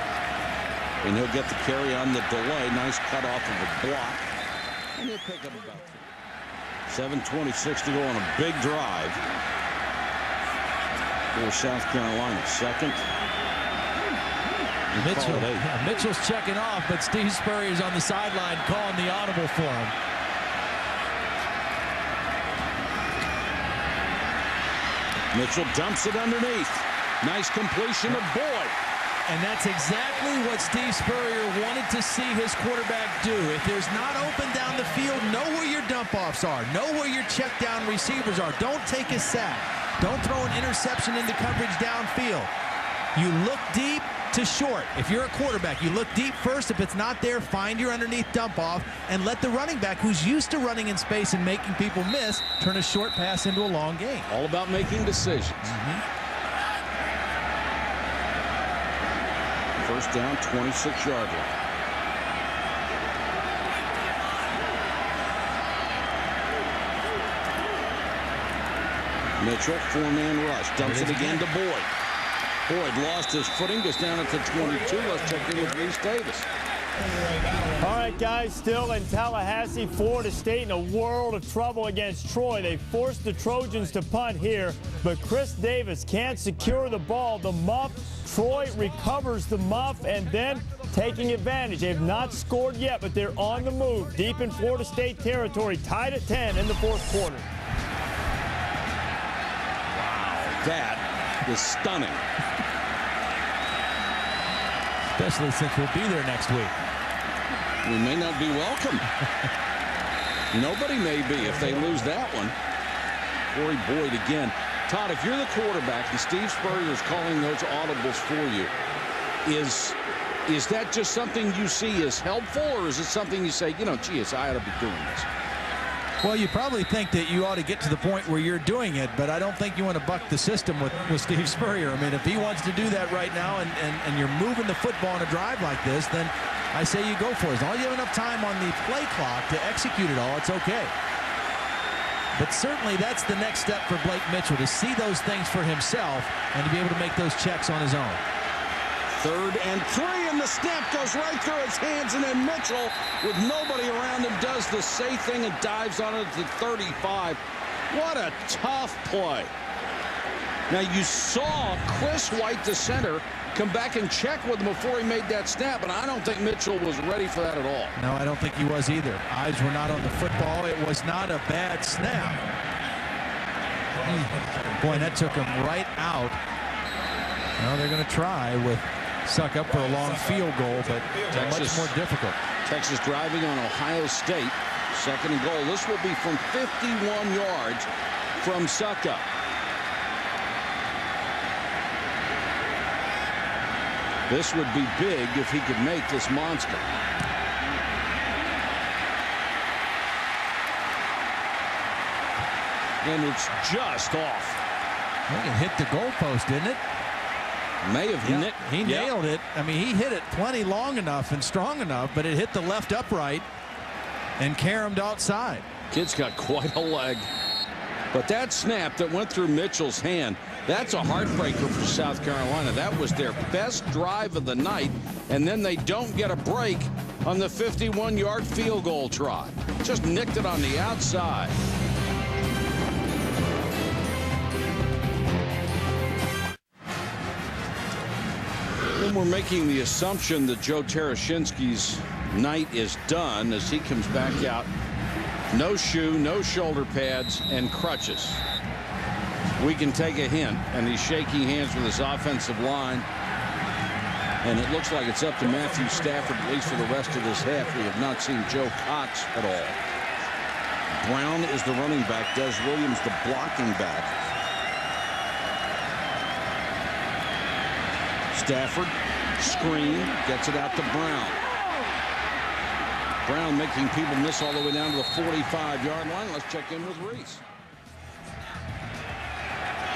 and he'll get the carry on the delay. Nice cut off of a block. And he'll pick up about 7:26 to go on a big drive for South Carolina. Second. Mitchell's checking off, but Steve Spurrier's on the sideline calling the audible for him. Mitchell dumps it underneath. Nice completion of Boyd. And that's exactly what Steve Spurrier wanted to see his quarterback do. If there's not open down the field, know where your dump-offs are. Know where your check-down receivers are. Don't take a sack. Don't throw an interception into coverage downfield. You look deep to short. If you're a quarterback, you look deep first. If it's not there, find your underneath dump-off and let the running back, who's used to running in space and making people miss, turn a short pass into a long gain. All about making decisions. First down, 26-yard line. Mitchell, four-man rush. Dumps it again to Boyd. Boyd lost his footing, goes down at the 22. Let's check in with Reese Davis. All right, guys, still in Tallahassee, Florida State in a world of trouble against Troy. They forced the Trojans to punt here, but Chris Davis can't secure the ball. The muff, Troy recovers the muff, and then taking advantage. They've not scored yet, but they're on the move. Deep in Florida State territory, tied at 10 in the fourth quarter. Wow, that is stunning. Especially since we'll be there next week. We may not be welcome. Nobody may be if they lose that one. Corey Boyd again. Todd, if you're the quarterback and Steve Spurrier is calling those audibles for you, is that just something you see as helpful, or is it something you say, you know, geez, I ought to be doing this? Well, you probably think that you ought to get to the point where you're doing it, but I don't think you want to buck the system with Steve Spurrier. I mean, if he wants to do that right now and you're moving the football on a drive like this, then I say you go for it. As long as you have enough time on the play clock to execute it all, it's okay. But certainly that's the next step for Blake Mitchell, to see those things for himself and to be able to make those checks on his own. 3rd and 3, and the snap goes right through his hands, and then Mitchell, with nobody around him, does the safe thing and dives on it to 35. What a tough play. Now, you saw Chris White, the center, come back and check with him before he made that snap, and I don't think Mitchell was ready for that at all. No, I don't think he was either. Eyes were not on the football. It was not a bad snap. Boy, that took him right out. Well, they're going to try with Succop for a long field goal, but much more difficult. Texas driving on Ohio State. 2nd and goal. This will be from 51 yards from Succop. This would be big if he could make this monster. And it's just off. I think it hit the goalpost, didn't it? May have He nailed it. I mean, he hit it plenty long enough and strong enough, but it hit the left upright and caromed outside. Kid's got quite a leg. But that snap that went through Mitchell's hand, that's a heartbreaker for South Carolina. That was their best drive of the night, and then they don't get a break on the 51-yard field goal try. Just nicked it on the outside. Then we're making the assumption that Joe Tereshinski's night is done as he comes back out. No shoe, no shoulder pads, and crutches. We can take a hint, and he's shaking hands with his offensive line. And it looks like it's up to Matthew Stafford, at least for the rest of this half. We have not seen Joe Cox at all. Brown is the running back. Des Williams the blocking back. Stafford, screen, gets it out to Brown. Brown making people miss all the way down to the 45-yard line. Let's check in with Reese.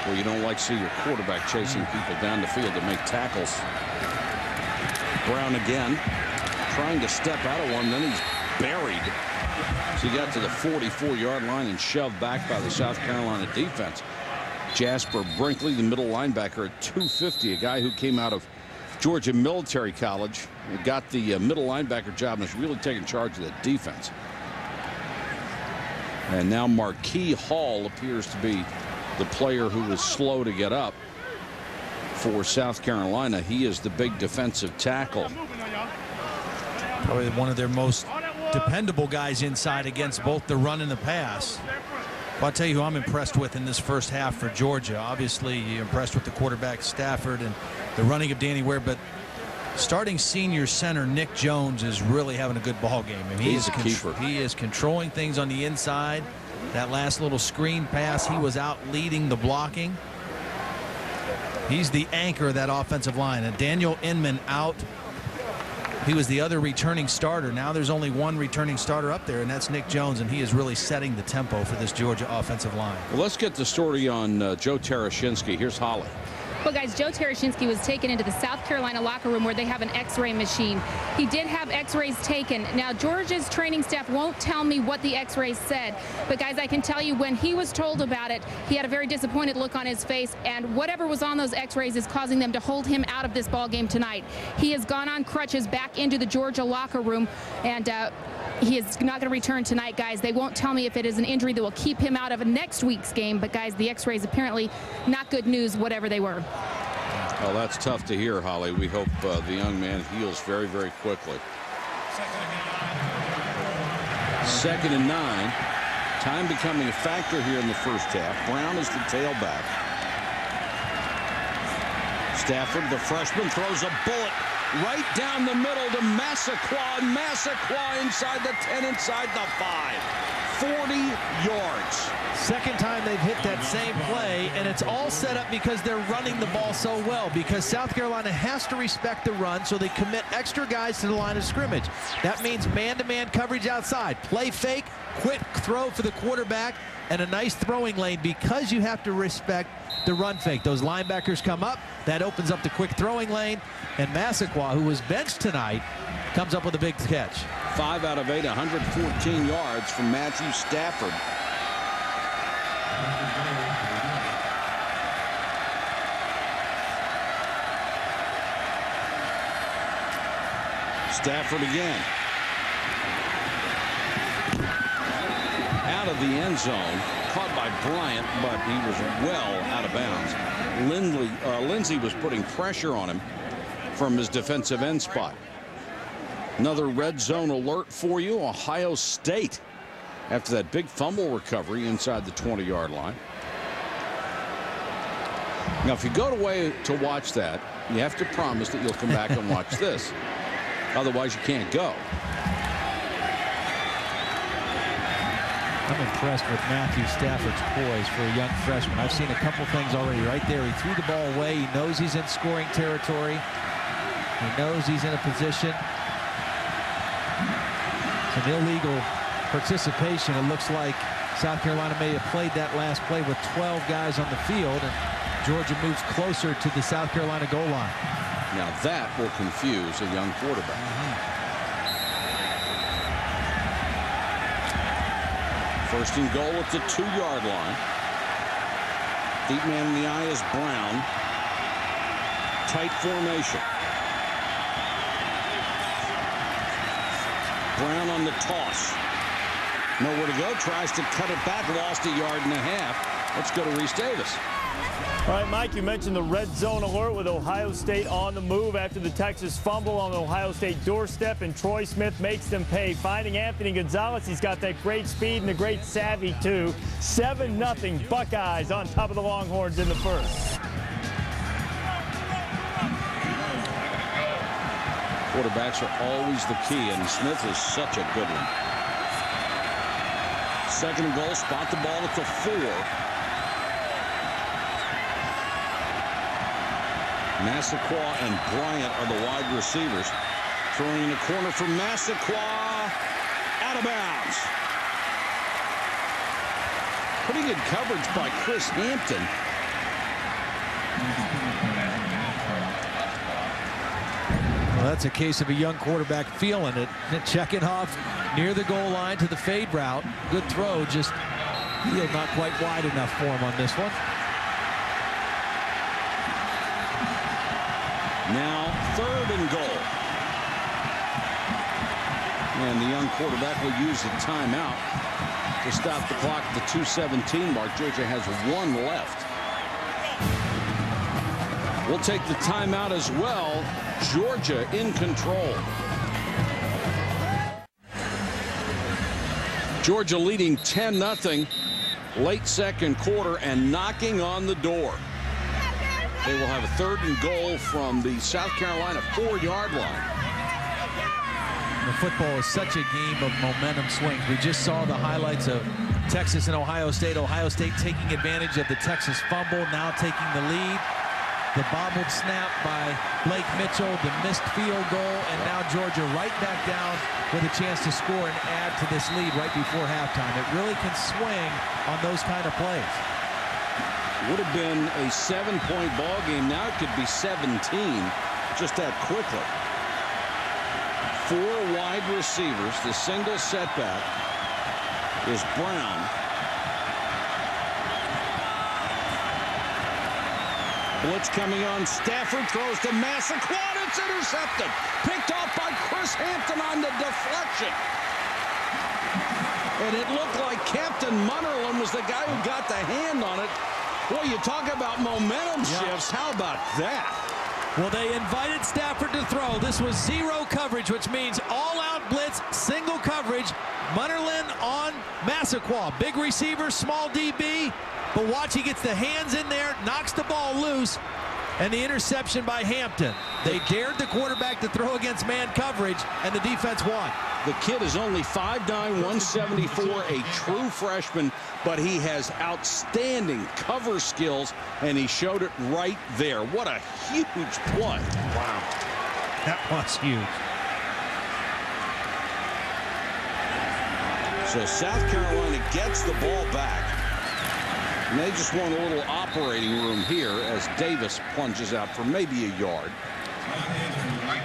Well, you don't like to see your quarterback chasing people down the field to make tackles. Brown again, trying to step out of one, then he's buried. So he got to the 44-yard line and shoved back by the South Carolina defense. Jasper Brinkley, the middle linebacker at 250, a guy who came out of Georgia Military College, got the middle linebacker job and is really taking charge of the defense. And now Marquis Hall appears to be the player who was slow to get up for South Carolina. He is the big defensive tackle. Probably one of their most dependable guys inside against both the run and the pass. Well, I'll tell you who I'm impressed with in this first half for Georgia. Obviously, you're impressed with the quarterback Stafford and the running of Danny Ware, but starting senior center Nick Jones is really having a good ball game. And He's a keeper. He is controlling things on the inside. That last little screen pass, he was out leading the blocking. He's the anchor of that offensive line. And Daniel Inman out. He was the other returning starter. Now there's only one returning starter up there, and that's Nick Jones, and he is really setting the tempo for this Georgia offensive line. Well, let's get the story on Joe Tereshinski. Here's Holly. Well, guys, Joe Tereshinski was taken into the South Carolina locker room where they have an x-ray machine. He did have x-rays taken. Now, Georgia's training staff won't tell me what the x-rays said. But, guys, I can tell you when he was told about it, he had a very disappointed look on his face. And whatever was on those x-rays is causing them to hold him out of this ball game tonight. He has gone on crutches back into the Georgia locker room. And he is not going to return tonight, guys. They won't tell me if it is an injury that will keep him out of next week's game. But, guys, the x-rays apparently not good news, whatever they were. Well, that's tough to hear, Holly. We hope the young man heals very, very quickly. 2nd and 9. Time becoming a factor here in the first half. Brown is the tailback. Stafford, the freshman, throws a bullet right down the middle to Massaquoi. And Massaquoi inside the 10, inside the 5. 40 yards. Second time they've hit that same play, and it's all set up because they're running the ball so well, because South Carolina has to respect the run, so they commit extra guys to the line of scrimmage. That means man-to-man coverage outside, play fake, quick throw for the quarterback, and a nice throwing lane because you have to respect the run fake. Those linebackers come up, that opens up the quick throwing lane, and Massaquoi, who was benched tonight, comes up with a big catch. 5 out of 8, 114 yards from Matthew Stafford. Stafford again. Out of the end zone. Caught by Bryant, but he was well out of bounds. Lindsey was putting pressure on him from his defensive end spot. Another red zone alert for you. Ohio State, after that big fumble recovery inside the 20-yard line. Now, if you go away to watch that, you have to promise that you'll come back and watch this. Otherwise, you can't go. I'm impressed with Matthew Stafford's poise for a young freshman. I've seen a couple things already right there. He threw the ball away. He knows he's in scoring territory. He knows he's in a position. It's an illegal participation. It looks like South Carolina may have played that last play with 12 guys on the field, and Georgia moves closer to the South Carolina goal line. Now that will confuse a young quarterback. First and goal at the 2-yard line. Deep man in the eye is Brown. Tight formation. Brown on the toss. Nowhere to go. Tries to cut it back. Lost a yard and a half. Let's go to Reese Davis. All right, Mike, you mentioned the red zone alert with Ohio State on the move after the Texas fumble on the Ohio State doorstep, and Troy Smith makes them pay. Finding Anthony Gonzalez, he's got that great speed and the great savvy, too. 7-0 Buckeyes on top of the Longhorns in the first. Quarterbacks are always the key, and Smith is such a good one. Second and goal, spot the ball at the 4. Massaquoi and Bryant are the wide receivers. Throwing in the corner for Massaquoi. Out of bounds. Pretty good coverage by Chris Hampton. Well, that's a case of a young quarterback feeling it. Checking off near the goal line to the fade route. Good throw, just field not quite wide enough for him on this one. Now 3rd and goal. And the young quarterback will use the timeout. to stop the clock at the 2:17 mark. Georgia has 1 left. We'll take the timeout as well. Georgia in control. Georgia leading 10-0 late second quarter and knocking on the door. They will have a 3rd and goal from the South Carolina 4-yard line. The football is such a game of momentum swings. We just saw the highlights of Texas and Ohio State. Ohio State taking advantage of the Texas fumble, now taking the lead. The bobbled snap by Blake Mitchell, the missed field goal, and now Georgia right back down with a chance to score and add to this lead right before halftime. It really can swing on those kind of plays. Would have been a 7-point ball game. Now it could be 17 just that quickly. 4 wide receivers. The single setback is Brown. Blitz coming on. Stafford throws to Massaquoi. It's intercepted. Picked off by Chris Hampton on the deflection. And it looked like Captain Munnerlyn was the guy who got the hand on it. Boy, you talk about momentum shifts. How about that? Well, they invited Stafford to throw. This was 0 coverage, which means all-out blitz, single coverage. Munnerlyn on Massaquoi. Big receiver, small DB. But watch, he gets the hands in there, knocks the ball loose, and the interception by Hampton. They dared the quarterback to throw against man coverage, and the defense won. The kid is only 5'9", 174, a true freshman, but he has outstanding cover skills, and he showed it right there. What a huge play. Wow. That was huge. So South Carolina gets the ball back. And they just want a little operating room here as Davis plunges out for maybe a yard.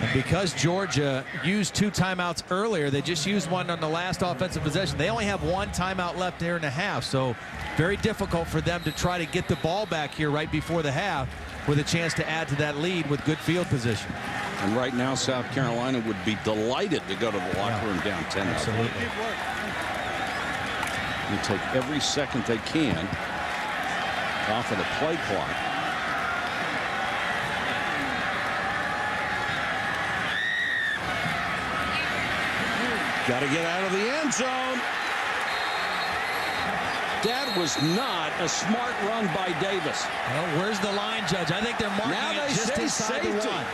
And because Georgia used 2 timeouts earlier, they just used one on the last offensive possession. They only have 1 timeout left here in the half, so very difficult for them to try to get the ball back here right before the half with a chance to add to that lead with good field position. And right now, South Carolina would be delighted to go to the locker room down 10. Absolutely. And take every second they can off of the play clock. Got to get out of the end zone. That was not a smart run by Davis. Well, where's the line, Judge? I think they're marking Now it they just say inside the safety. one.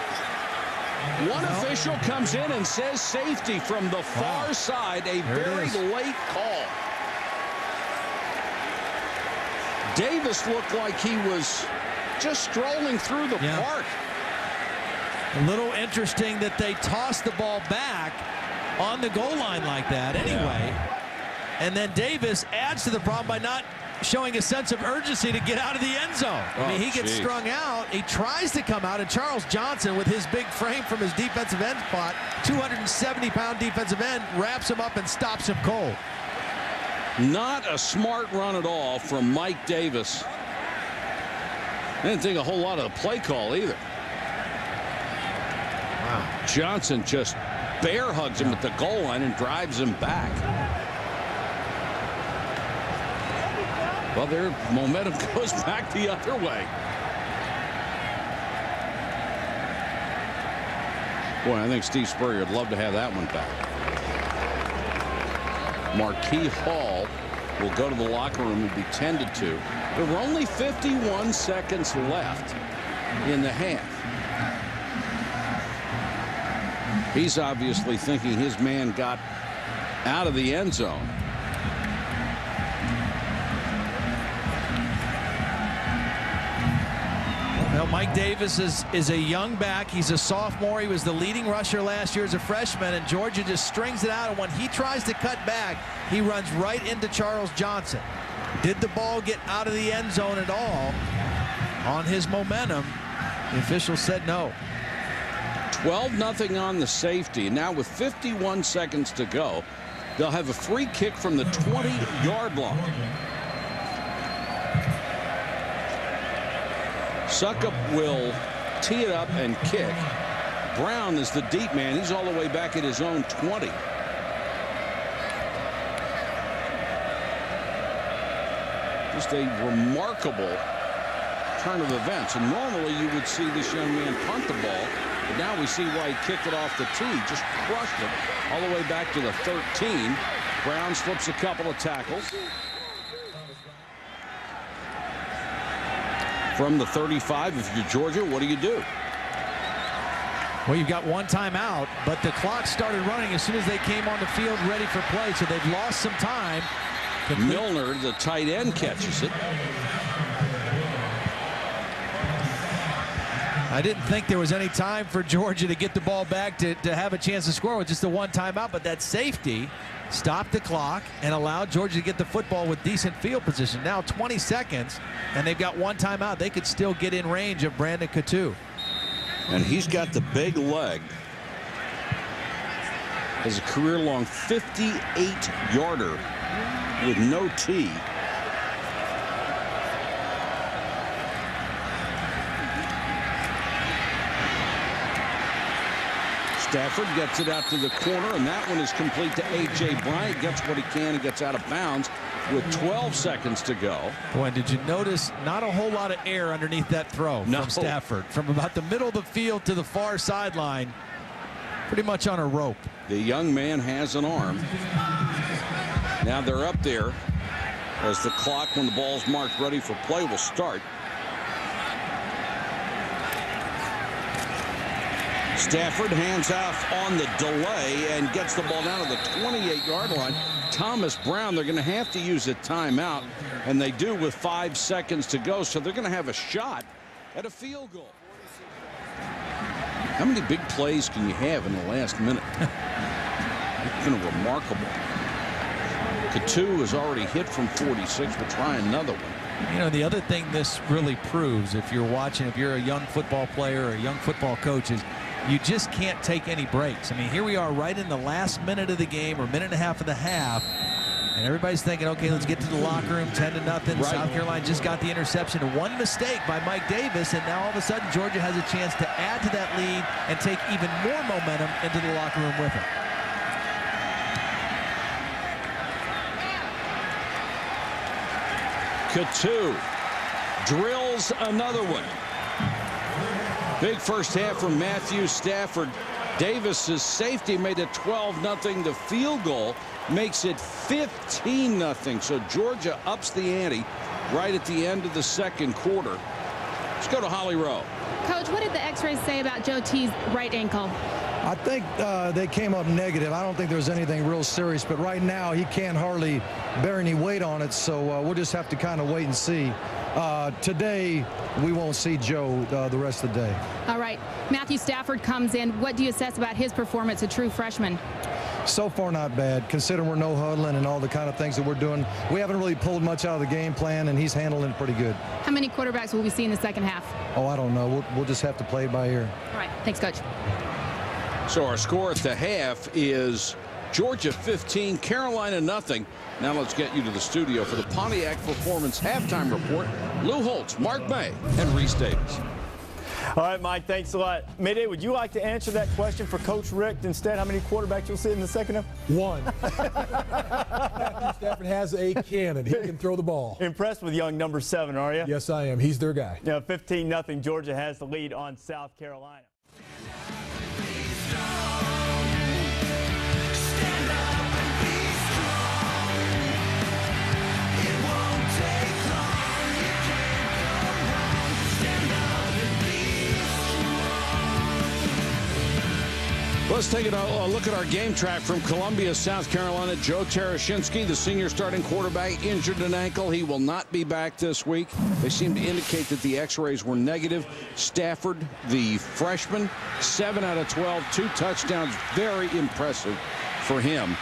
One official comes in and says safety from the far side. A very late call. Davis looked like he was just strolling through the park. A little interesting that they tossed the ball back on the goal line like that anyway. And then Davis adds to the problem by not showing a sense of urgency to get out of the end zone. I mean, he gets strung out. He tries to come out, and Charles Johnson, with his big frame from his defensive end spot, 270-pound defensive end, wraps him up and stops him cold. Not a smart run at all from Mike Davis. I didn't think a whole lot of the play call either. Wow. Johnson just bear hugs him at the goal line and drives him back. Well, their momentum goes back the other way. Boy, I think Steve Spurrier would love to have that one back. Marquis Hall will go to the locker room and be tended to. There were only 51 seconds left in the half. He's obviously thinking his man got out of the end zone. Well, Mike Davis is a young back. He's a sophomore. He was the leading rusher last year as a freshman, and Georgia just strings it out. And when he tries to cut back, he runs right into Charles Johnson. Did the ball get out of the end zone at all on his momentum? The official said no. 12-0 on the safety. Now with 51 seconds to go, they'll have a free kick from the 20-yard line. Suckup will tee it up and kick. Brown is the deep man. He's all the way back at his own 20. Just a remarkable turn of events. And normally you would see this young man punt the ball, but now we see why he kicked it off the tee. Just crushed it all the way back to the 13. Brown slips a couple of tackles. From the 35, if you're Georgia, what do? Well, you've got one timeout, but the clock started running as soon as they came on the field ready for play, so they've lost some time. Milner, the tight end, catches it. I didn't think there was any time for Georgia to get the ball back to have a chance to score with just the one timeout, but that safety stopped the clock and allowed Georgia to get the football with decent field position. Now 20 seconds, and they've got one timeout. They could still get in range of Brandon Coutu. And he's got the big leg. Has a career-long 58-yarder with no tee. Stafford gets it out to the corner, and that one is complete to A.J. Bryant. Gets what he can and gets out of bounds with 12 seconds to go. Boy, did you notice not a whole lot of air underneath that throw from Stafford? From about the middle of the field to the far sideline, pretty much on a rope. The young man has an arm. Now they're up there as the clock, when the ball's marked ready for play, will start. Stafford hands off on the delay and gets the ball down to the 28-yard line. Thomas Brown, they're going to have to use a timeout, and they do with 5 seconds to go, so they're going to have a shot at a field goal. How many big plays can you have in the last minute? It's been remarkable. Coutu has already hit from 46. We'll try another one. You know, the other thing this really proves, if you're watching, if you're a young football player or a young football coach, is you just can't take any breaks. I mean, here we are right in the last minute of the game, or minute and a half of the half, and everybody's thinking, okay, let's get to the locker room, 10-0. Right. South Carolina just got the interception. One mistake by Mike Davis, and now all of a sudden Georgia has a chance to add to that lead and take even more momentum into the locker room with it. Coutu drills another one. Big first half from Matthew Stafford. Davis's safety made it 12-0. The field goal makes it 15-0. So Georgia ups the ante right at the end of the second quarter. Let's go to Holly Rowe. Coach, what did the x-rays say about Joe T's right ankle? I think they came up negative. I don't think there's anything real serious, but right now he can't hardly bear any weight on it, so we'll just have to kind of wait and see. Today, we won't see Joe the rest of the day. All right. Matthew Stafford comes in. What do you assess about his performance, a true freshman? So far, not bad, considering we're no huddling and all the kind of things that we're doing. We haven't really pulled much out of the game plan, and he's handling it pretty good. How many quarterbacks will we see in the second half? Oh, I don't know. We'll just have to play it by ear. All right. Thanks, Coach. So our score at the half is Georgia 15, Carolina nothing. Now let's get you to the studio for the Pontiac Performance Halftime Report. Lou Holtz, Mark May, and Reese Davis. All right, Mike, thanks a lot. Mayday, would you like to answer that question for Coach Richt instead? How many quarterbacks you'll see in the second half? One. Matthew Stafford has a cannon. He can throw the ball. Impressed with young number 7, are you? Yes, I am. He's their guy. Yeah, 15-0. Georgia has the lead on South Carolina. Let's take a look at our game track from Columbia, South Carolina. Joe Tereshinski, the senior starting quarterback, injured an ankle. He will not be back this week. They seem to indicate that the x-rays were negative. Stafford, the freshman, 7 out of 12, 2 touchdowns. Very impressive for him.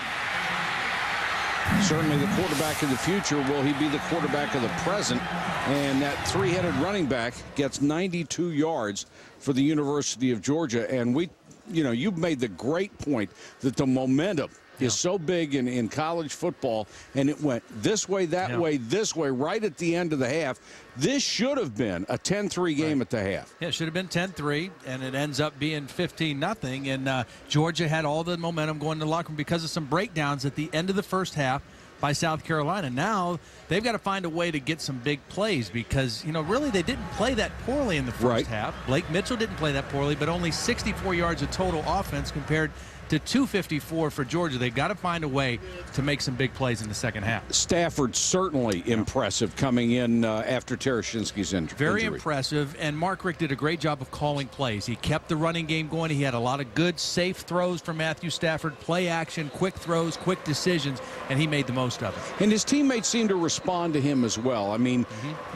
Certainly the quarterback of the future. Will he be the quarterback of the present? And that three-headed running back gets 92 yards for the University of Georgia. And you've made the great point that the momentum is so big in college football, and it went this way, that way, this way, right at the end of the half. This should have been a 10-3 game at the half. Yeah, it should have been 10-3, and it ends up being 15-0. And Georgia had all the momentum going to the locker room because of some breakdowns at the end of the first half. by South Carolina. Now they've got to find a way to get some big plays because, really they didn't play that poorly in the first half. Blake Mitchell didn't play that poorly, but only 64 yards of total offense compared to 254 for Georgia. They've got to find a way to make some big plays in the second half. Stafford certainly impressive coming in after Tereshinski's injury. Very impressive, and Mark Richt did a great job of calling plays. He kept the running game going. He had a lot of good, safe throws from Matthew Stafford, play action, quick throws, quick decisions, and he made the most of it. And his teammates seem to respond to him as well. I mean,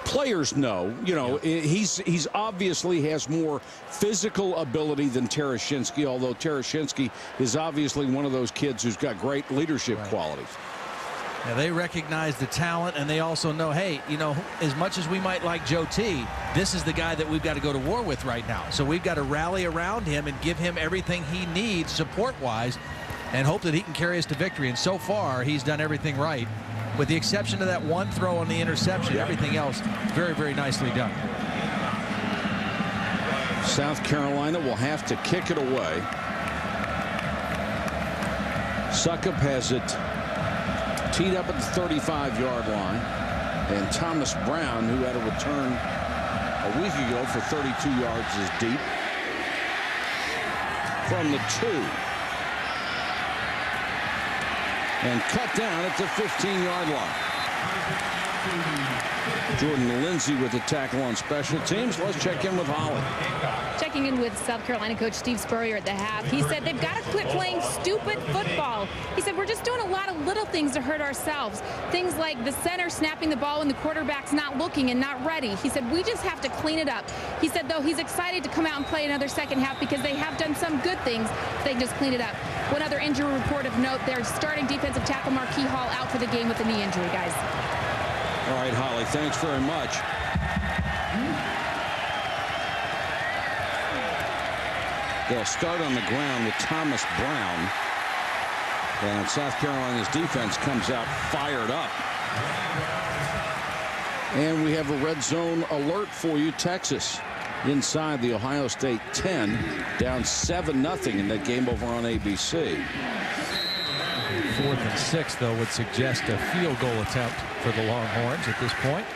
players know, he's obviously has more physical ability than Tereshinski, although Tereshinski is obviously one of those kids who's got great leadership qualities. Now, they recognize the talent, and they also know, hey, as much as we might like Joe T, this is the guy that we've got to go to war with right now. So we've got to rally around him and give him everything he needs support-wise and hope that he can carry us to victory. And so far, he's done everything right. With the exception of that one throw on the interception, everything else very, very nicely done. South Carolina will have to kick it away. Succop has it teed up at the 35-yard line. And Thomas Brown, who had a return a week ago for 32 yards, is deep. From the 2. And cut down at the 15-yard line. Jordan Lindsay with the tackle on special teams. Let's check in with Holly. Checking in with South Carolina coach Steve Spurrier at the half. He said they've got to quit playing stupid football. He said we're just doing a lot of little things to hurt ourselves. Things like the center snapping the ball when the quarterback's not looking and not ready. He said we just have to clean it up. He said, though, he's excited to come out and play another second half because they have done some good things. They can just clean it up. One other injury report of note, their starting defensive tackle Marquis Hall out for the game with a knee injury, guys. All right, Holly, thanks very much. They'll start on the ground with Thomas Brown. And South Carolina's defense comes out fired up. And we have a red zone alert for you. Texas inside the Ohio State 10, down 7-0 in that game over on ABC. 4th and 6, though, would suggest a field goal attempt for the Longhorns at this point.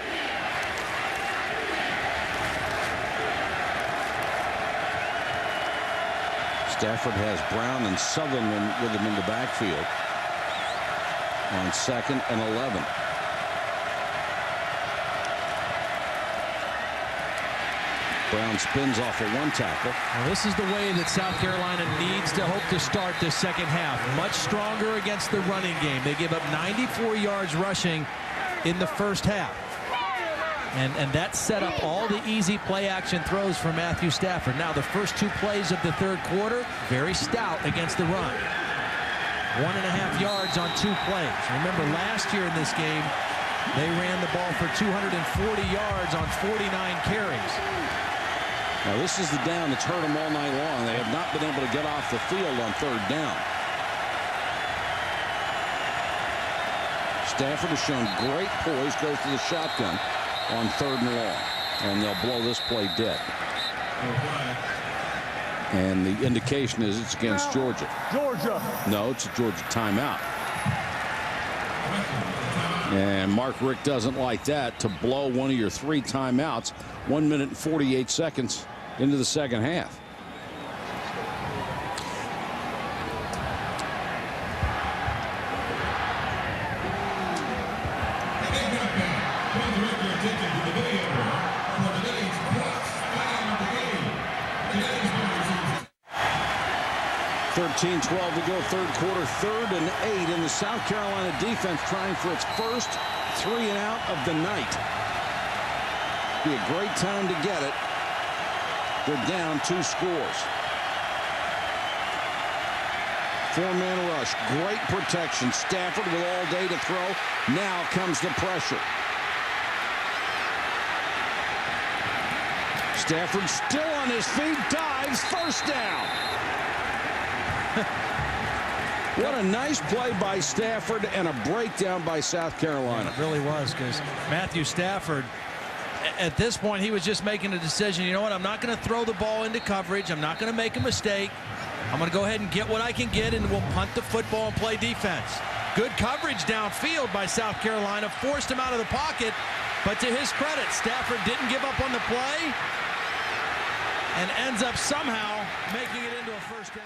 Stafford has Brown and Sutherland with him in the backfield on 2nd and 11. Brown spins off of one tackle. Well, this is the way that South Carolina needs to hope to start this second half. Much stronger against the running game. They give up 94 yards rushing in the first half. And that set up all the easy play action throws for Matthew Stafford. Now the first 2 plays of the third quarter, very stout against the run. 1.5 yards on 2 plays. Remember last year in this game, they ran the ball for 240 yards on 49 carries. Now this is the down that's hurt them all night long. They have not been able to get off the field on 3rd down. Stafford has shown great poise, goes to the shotgun on 3rd and long. And they'll blow this play dead. And the indication is it's against Georgia. Georgia. No, it's a Georgia timeout. And Mark Richt doesn't like that, to blow one of your 3 timeouts 1 minute and 48 seconds into the second half. .12 to go, third quarter, 3rd and 8, and the South Carolina defense trying for its first 3 and out of the night. Be a great time to get it. They're down 2 scores. 4-man rush, great protection. Stafford with all day to throw. Now comes the pressure. Stafford still on his feet, dives, first down. What a nice play by Stafford and a breakdown by South Carolina. It really was, because Matthew Stafford, at this point, he was just making a decision. You know what? I'm not going to throw the ball into coverage. I'm not going to make a mistake. I'm going to go ahead and get what I can get, and we'll punt the football and play defense. Good coverage downfield by South Carolina, forced him out of the pocket, but to his credit, Stafford didn't give up on the play and ends up somehow making it into a first down.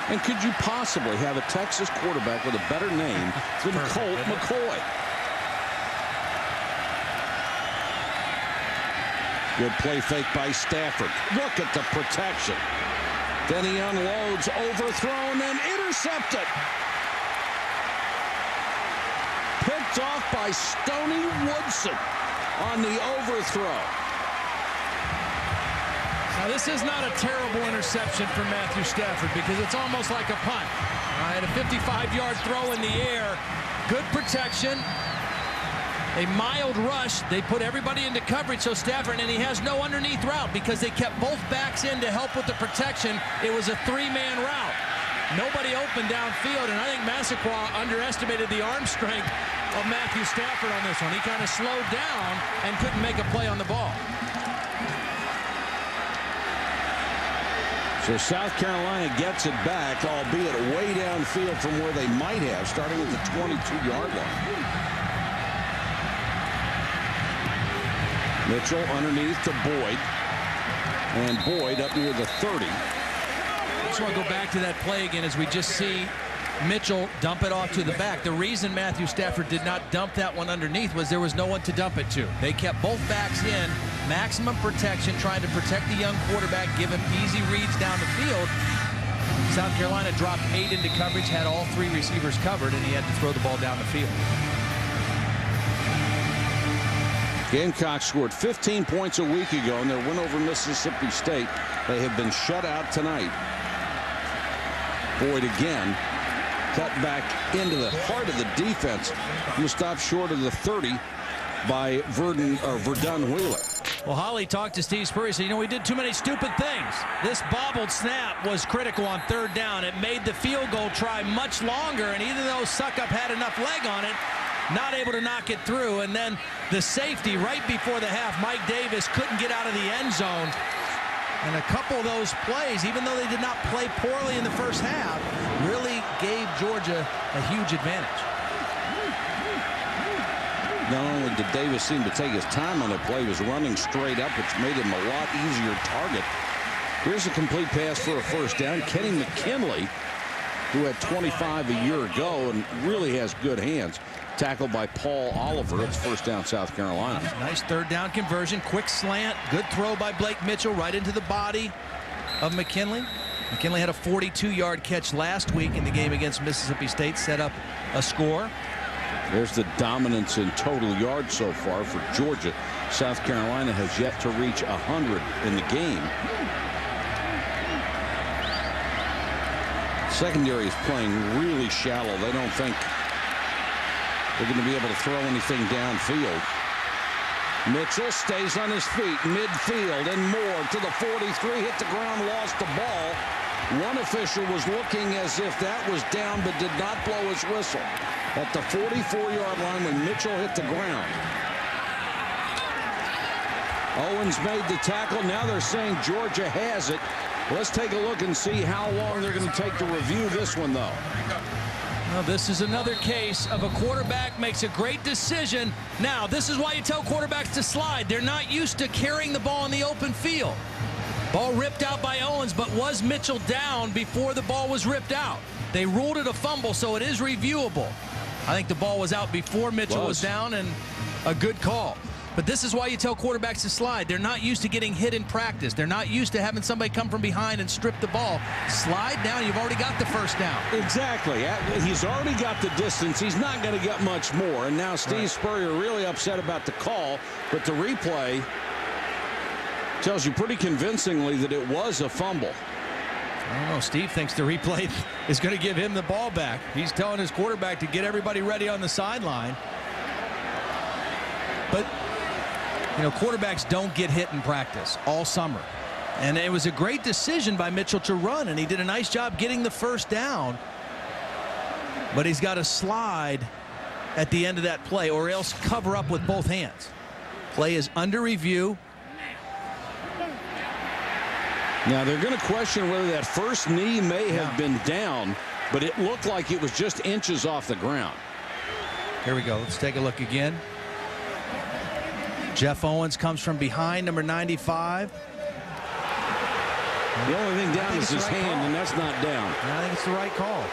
And could you possibly have a Texas quarterback with a better name than Colt McCoy? Good play fake by Stafford. Look at the protection. Then he unloads, overthrown, and intercepted. Picked off by Stoney Woodson on the overthrow. Now, this is not a terrible interception for Matthew Stafford because it's almost like a punt. All right, a 55-yard throw in the air. Good protection. A mild rush. They put everybody into coverage, so Stafford, and he has no underneath route because they kept both backs in to help with the protection. It was a three-man route. Nobody open downfield, and I think Massaquoi underestimated the arm strength of Matthew Stafford on this one. He kind of slowed down and couldn't make a play on the ball. So South Carolina gets it back, albeit way downfield from where they might have, starting at the 22-yard line. Mitchell underneath to Boyd. And Boyd up near the 30. I just want to go back to that play again as we just see Mitchell dump it off to the back. The reason Matthew Stafford did not dump that one underneath was there was no one to dump it to. They kept both backs in, maximum protection, trying to protect the young quarterback, give him easy reads down the field. South Carolina dropped 8 into coverage, had all 3 receivers covered, and he had to throw the ball down the field. Gamecocks scored 15 points a week ago in their win over Mississippi State. They have been shut out tonight. Boyd again cut back into the heart of the defense. He was stopped short of the 30 by Verdun Wheeler. Well, Holly talked to Steve Spurrier. He said, you know, we did too many stupid things. This bobbled snap was critical on third down. It made the field goal try much longer, and even though Suckup had enough leg on it, not able to knock it through. And then the safety right before the half, Mike Davis, couldn't get out of the end zone. And a couple of those plays, even though they did not play poorly in the first half, really gave Georgia a huge advantage. Not only did Davis seem to take his time on the play, he was running straight up, which made him a lot easier target. Here's a complete pass for a first down. Kenny McKinley, who had 25 a year ago and really has good hands, tackled by Paul Oliver. It's first down, South Carolina. Nice third down conversion, quick slant, good throw by Blake Mitchell right into the body of McKinley. McKinley had a 42-yard catch last week in the game against Mississippi State, set up a score. There's the dominance in total yards so far for Georgia. South Carolina has yet to reach 100 in the game. Secondary is playing really shallow. They don't think they're going to be able to throw anything downfield. Mitchell stays on his feet, midfield, and more to the 43. Hit the ground, lost the ball. One official was looking as if that was down, but did not blow his whistle at the 44-yard line when Mitchell hit the ground. Owens made the tackle. Now they're saying Georgia has it. Let's take a look and see how long they're going to take to review this one, though. Well, this is another case of a quarterback makes a great decision. Now, this is why you tell quarterbacks to slide. They're not used to carrying the ball in the open field. Ball ripped out by Owens, but was Mitchell down before the ball was ripped out? They ruled it a fumble, so it is reviewable. I think the ball was out before Mitchell was down, and a good call. But this is why you tell quarterbacks to slide. They're not used to getting hit in practice. They're not used to having somebody come from behind and strip the ball. Slide down, you've already got the first down. Exactly. He's already got the distance. He's not going to get much more. And now Steve Spurrier really upset about the call, but the replay tells you pretty convincingly that it was a fumble. I don't know. Steve thinks the replay is going to give him the ball back. He's telling his quarterback to get everybody ready on the sideline. But you know, quarterbacks don't get hit in practice all summer. And it was a great decision by Mitchell to run, and he did a nice job getting the first down. But he's got to slide at the end of that play or else cover up with both hands. Play is under review. Now they're going to question whether that first knee may have been down. but it looked like it was just inches off the ground. Here we go. Let's take a look again. Jeff Owens comes from behind, number 95. The only thing down is his hand, and that's not down. I think it's the right call.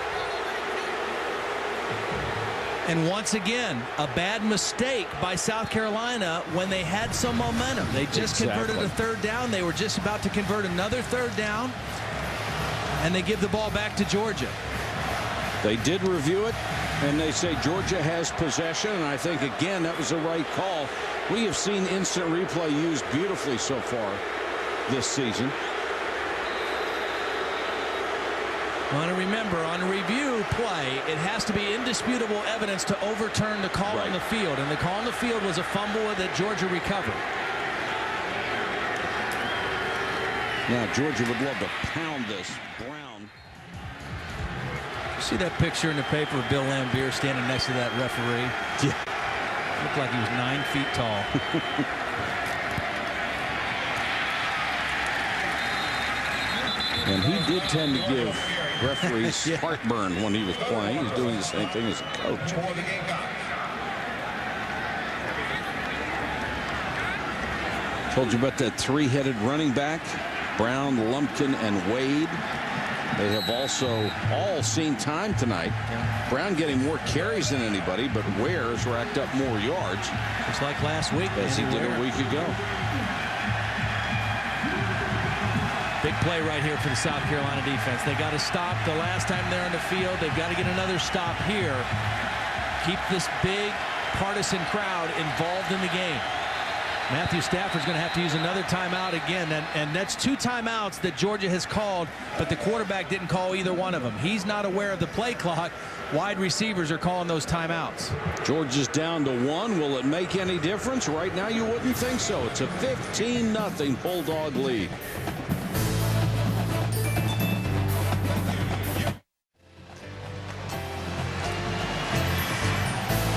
And once again, a bad mistake by South Carolina when they had some momentum. They just converted a third down. They were just about to convert another third down, and they give the ball back to Georgia. They did review it, and they say Georgia has possession, and I think, again, that was the right call. We have seen instant replay used beautifully so far this season. Want to remember, on a review play, it has to be indisputable evidence to overturn the call on the field. And the call on the field was a fumble that Georgia recovered. Now, Georgia would love to pound this. Brown. See that picture in the paper of Bill Lambier standing next to that referee? Yeah. Looked like he was 9 feet tall. And he did tend to give referees heartburn when he was playing. He's doing the same thing as a coach. Told you about that three-headed running back, Brown, Lumpkin, and Wade. They have also all seen time tonight. Brown getting more carries than anybody, but Ware has racked up more yards. Just like last week, as he did a week ago. Big play right here for the South Carolina defense. They got to stop the last time they're on the field. They've got to get another stop here. Keep this big partisan crowd involved in the game. Matthew Stafford's going to have to use another timeout again. And that's 2 timeouts that Georgia has called, but the quarterback didn't call either one of them. He's not aware of the play clock. Wide receivers are calling those timeouts. Georgia's down to 1. Will it make any difference? Right now, you wouldn't think so. It's a 15-0 Bulldog lead.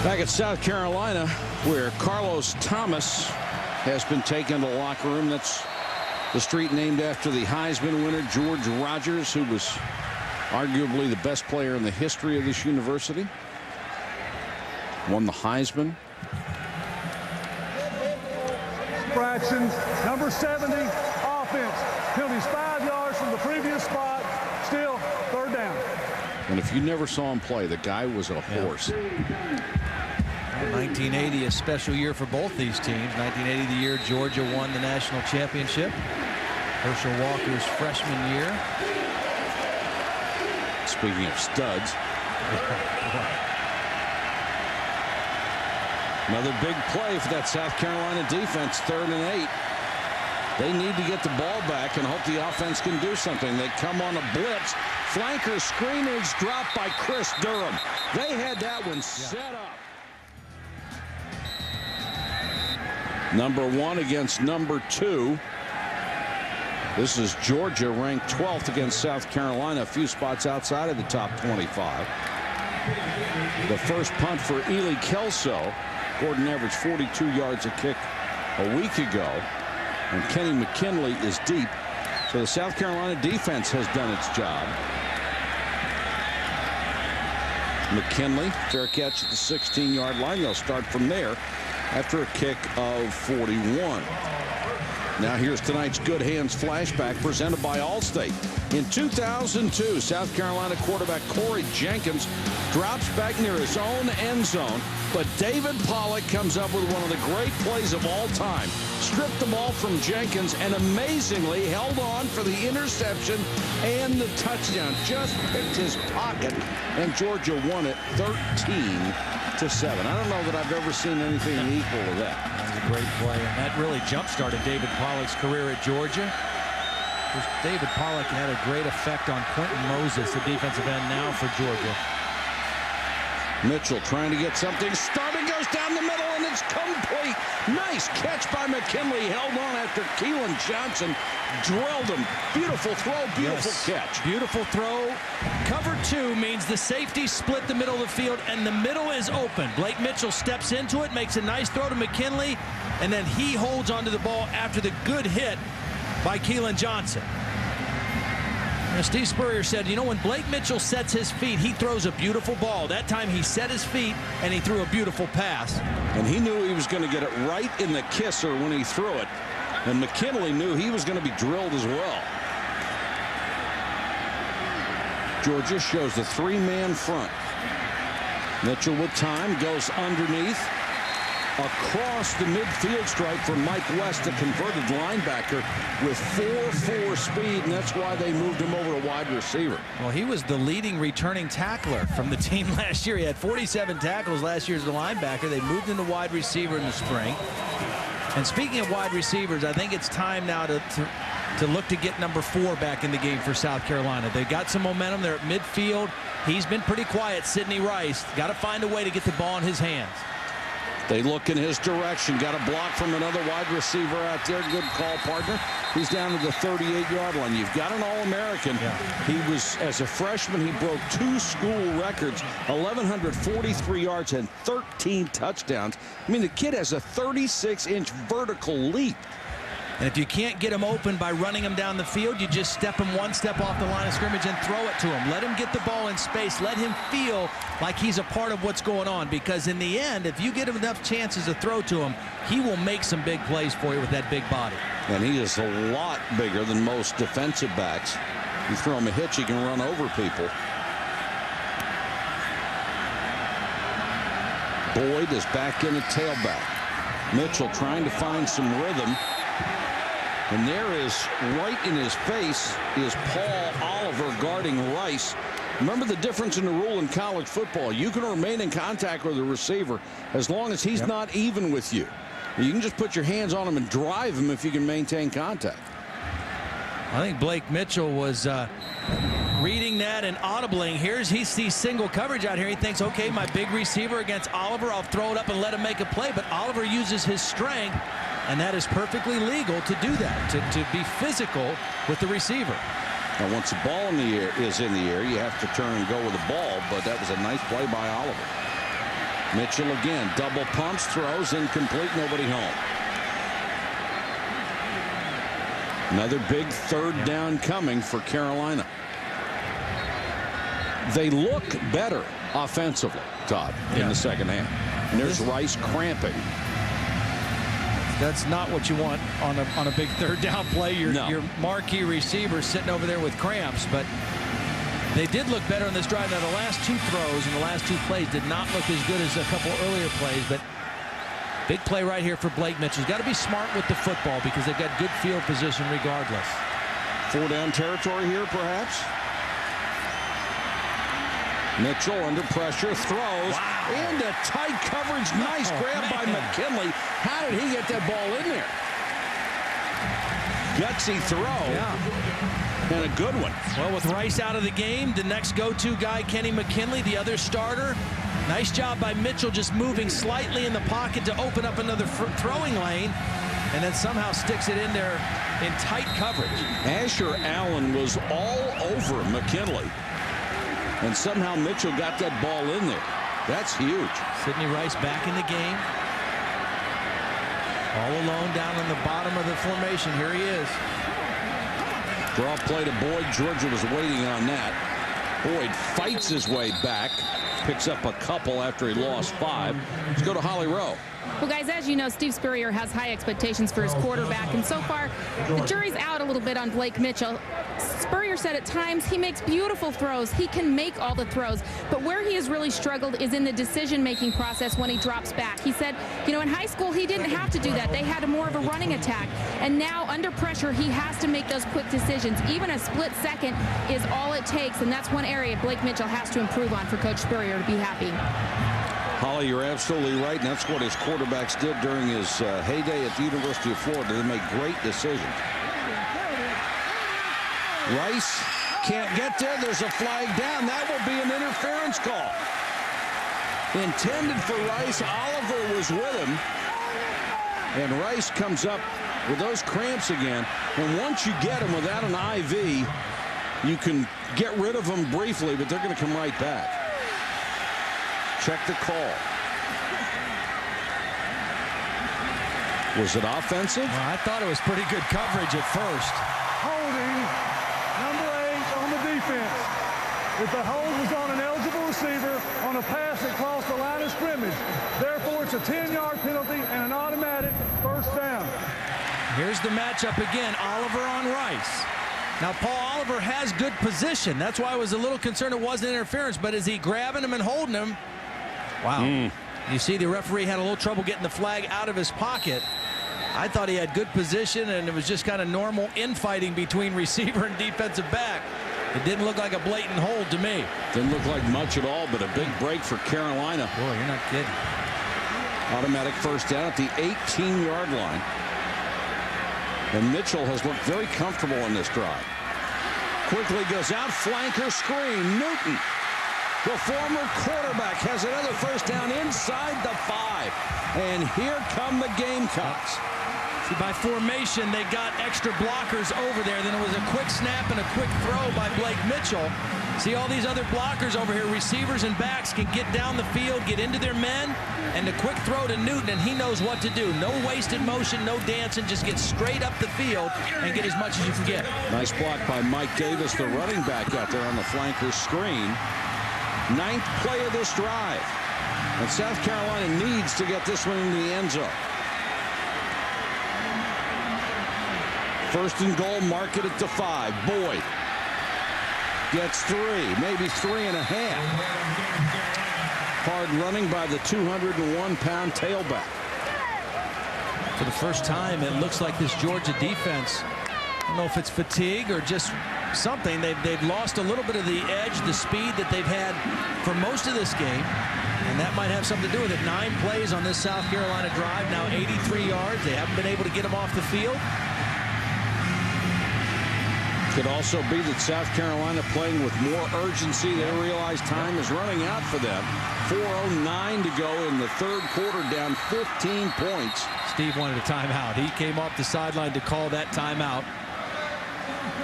Back at South Carolina, where Carlos Thomas has been taken to the locker room. That's the street named after the Heisman winner, George Rogers, who was arguably the best player in the history of this university. Won the Heisman. Fractions, number 70, offense. Penalties 5 yards from the previous spot. Still, third down. And if you never saw him play, the guy was a horse. 1980, a special year for both these teams. 1980, the year Georgia won the national championship. Herschel Walker's freshman year. Speaking of studs. Another big play for that South Carolina defense, 3rd and 8. They need to get the ball back and hope the offense can do something. They come on a blitz. Flanker screen is dropped by Chris Durham. They had that one set up. Number 1 against number 2. This is Georgia ranked 12th against South Carolina, a few spots outside of the top 25. The first punt for Ely Kelso. Gordon averaged 42 yards a kick a week ago. And Kenny McKinley is deep. So the South Carolina defense has done its job. McKinley, fair catch at the 16-yard line. They'll start from there after a kick of 41. Now here's tonight's Good Hands flashback presented by Allstate. In 2002, South Carolina quarterback Corey Jenkins drops back near his own end zone, but David Pollock comes up with one of the great plays of all time. Stripped the ball from Jenkins and amazingly held on for the interception and the touchdown. Just picked his pocket, and Georgia won it 13-7. I don't know that I've ever seen anything equal to that. That was a great play, and that really jump-started David Pollock's career at Georgia. David Pollock had a great effect on Quentin Moses, the defensive end now for Georgia. Mitchell trying to get something started, goes down the middle, and it's complete. Nice catch by McKinley, held on after Keelan Johnson drilled him. Beautiful throw, beautiful catch. Beautiful throw. Cover 2 means the safety split the middle of the field, and the middle is open. Blake Mitchell steps into it, makes a nice throw to McKinley, and then he holds onto the ball after the good hit by Keelan Johnson. Steve Spurrier said, you know, when Blake Mitchell sets his feet, he throws a beautiful ball. That time he set his feet and he threw a beautiful pass. And he knew he was going to get it right in the kisser when he threw it. And McKinley knew he was going to be drilled as well. Georgia shows the three-man front. Mitchell with time goes underneath. Across the midfield stripe for Mike West, the converted linebacker, with 4.4 speed, and that's why they moved him over to wide receiver. Well, he was the leading returning tackler from the team last year. He had 47 tackles last year as a linebacker. They moved him to wide receiver in the spring. And speaking of wide receivers, I think it's time now to look to get number 4 back in the game for South Carolina. They got some momentum. They're at midfield. He's been pretty quiet, Sidney Rice. Got to find a way to get the ball in his hands. They look in his direction. Got a block from another wide receiver out there. Good call, partner. He's down to the 38-yard line. You've got an All-American. Yeah. He was, as a freshman, he broke 2 school records, 1,143 yards and 13 touchdowns. I mean, the kid has a 36-inch vertical leap. And if you can't get him open by running him down the field, you just step him one step off the line of scrimmage and throw it to him. Let him get the ball in space. Let him feel like he's a part of what's going on. Because in the end, if you get him enough chances to throw to him, he will make some big plays for you with that big body. And he is a lot bigger than most defensive backs. You throw him a hitch, he can run over people. Boyd is back in at tailback. Mitchell trying to find some rhythm. And there is, right in his face, is Paul Oliver guarding Rice. Remember the difference in the rule in college football. You can remain in contact with the receiver as long as he's not even with you. You can just put your hands on him and drive him if you can maintain contact. I think Blake Mitchell was reading that and audibling. He sees single coverage out here. He thinks, okay, my big receiver against Oliver, I'll throw it up and let him make a play. But Oliver uses his strength, and that is perfectly legal to do that, to be physical with the receiver. Now, once the ball is in the air, you have to turn and go with the ball, but that was a nice play by Oliver. Mitchell again, double pumps, throws, incomplete, nobody home. Another big third down coming for Carolina. They look better offensively, Todd, in the second half. And there's Rice cramping. That's not what you want on a big third down play. Your marquee receiver sitting over there with cramps. But they did look better on this drive. Now, the last 2 throws and the last 2 plays did not look as good as a couple earlier plays. But big play right here for Blake Mitchell. He's got to be smart with the football because they've got good field position regardless. 4 down territory here, perhaps. Mitchell under pressure, throws into tight coverage. Nice grab by McKinley. How did he get that ball in there? Gutsy throw. And a good one. Well, with Rice out of the game, the next go-to guy, Kenny McKinley, the other starter. Nice job by Mitchell just moving slightly in the pocket to open up another throwing lane, and then somehow sticks it in there in tight coverage. Asher Allen was all over McKinley. And somehow Mitchell got that ball in there. That's huge. Sidney Rice back in the game. All alone down on the bottom of the formation. Here he is. Draw play to Boyd. Georgia was waiting on that. Boyd fights his way back. Picks up a couple after he lost 5. Let's go to Holly Rowe. Well, guys, as you know, Steve Spurrier has high expectations for his quarterback, and so far the jury's out a little bit on Blake Mitchell. Spurrier said at times he makes beautiful throws. He can make all the throws, but where he has really struggled is in the decision-making process when he drops back. He said, you know, in high school he didn't have to do that. They had more of a running attack, and now under pressure he has to make those quick decisions. Even a split second is all it takes, and that's one area Blake Mitchell has to improve on for Coach Spurrier to be happy. Holly, you're absolutely right, and that's what his quarterbacks did during his heyday at the University of Florida. They make great decisions. Rice can't get there. There's a flag down. That will be an interference call. Intended for Rice. Oliver was with him. And Rice comes up with those cramps again. And once you get him without an IV, you can get rid of them briefly, but they're going to come right back. Check the call. Was it offensive? Well, I thought it was pretty good coverage at first. Holding number 8 on if the hold was on an eligible receiver on a pass that crossed the line of scrimmage. Therefore, it's a 10-yard penalty and an automatic first down. Here's the matchup again, Oliver on Rice. Now, Paul Oliver has good position. That's why I was a little concerned it wasn't interference, but is he grabbing him and holding him? Wow. You see the referee had a little trouble getting the flag out of his pocket. I thought he had good position, and it was just kind of normal infighting between receiver and defensive back. It didn't look like a blatant hold to me. Didn't look like much at all, but a big break for Carolina. Boy, you're not kidding. Automatic first down at the 18-yard line. And Mitchell has looked very comfortable in this drive. Quickly goes out, flanker screen. Newton, the former quarterback, has another first down inside the 5. And here come the Gamecocks. See, by formation, they got extra blockers over there. Then it was a quick snap and a quick throw by Blake Mitchell. See all these other blockers over here. Receivers and backs can get down the field, get into their men, and a quick throw to Newton, and he knows what to do. No wasted motion, no dancing. Just get straight up the field and get as much as you can get. Nice block by Mike Davis, the running back out there on the flanker screen. 9th play of this drive. And South Carolina needs to get this one in the end zone. First and goal, mark it at the 5. Boyd gets 3, maybe 3.5. Hard running by the 201-pound tailback. For the first time, it looks like this Georgia defense, I don't know if it's fatigue or just something, they've lost a little bit of the edge, the speed that they've had for most of this game. And that might have something to do with it. 9 plays on this South Carolina drive, now 83 yards. They haven't been able to get them off the field. Could also be that South Carolina playing with more urgency. They realize time is running out for them. 4:09 to go in the third quarter, down 15 points. Steve wanted a timeout. He came off the sideline to call that timeout.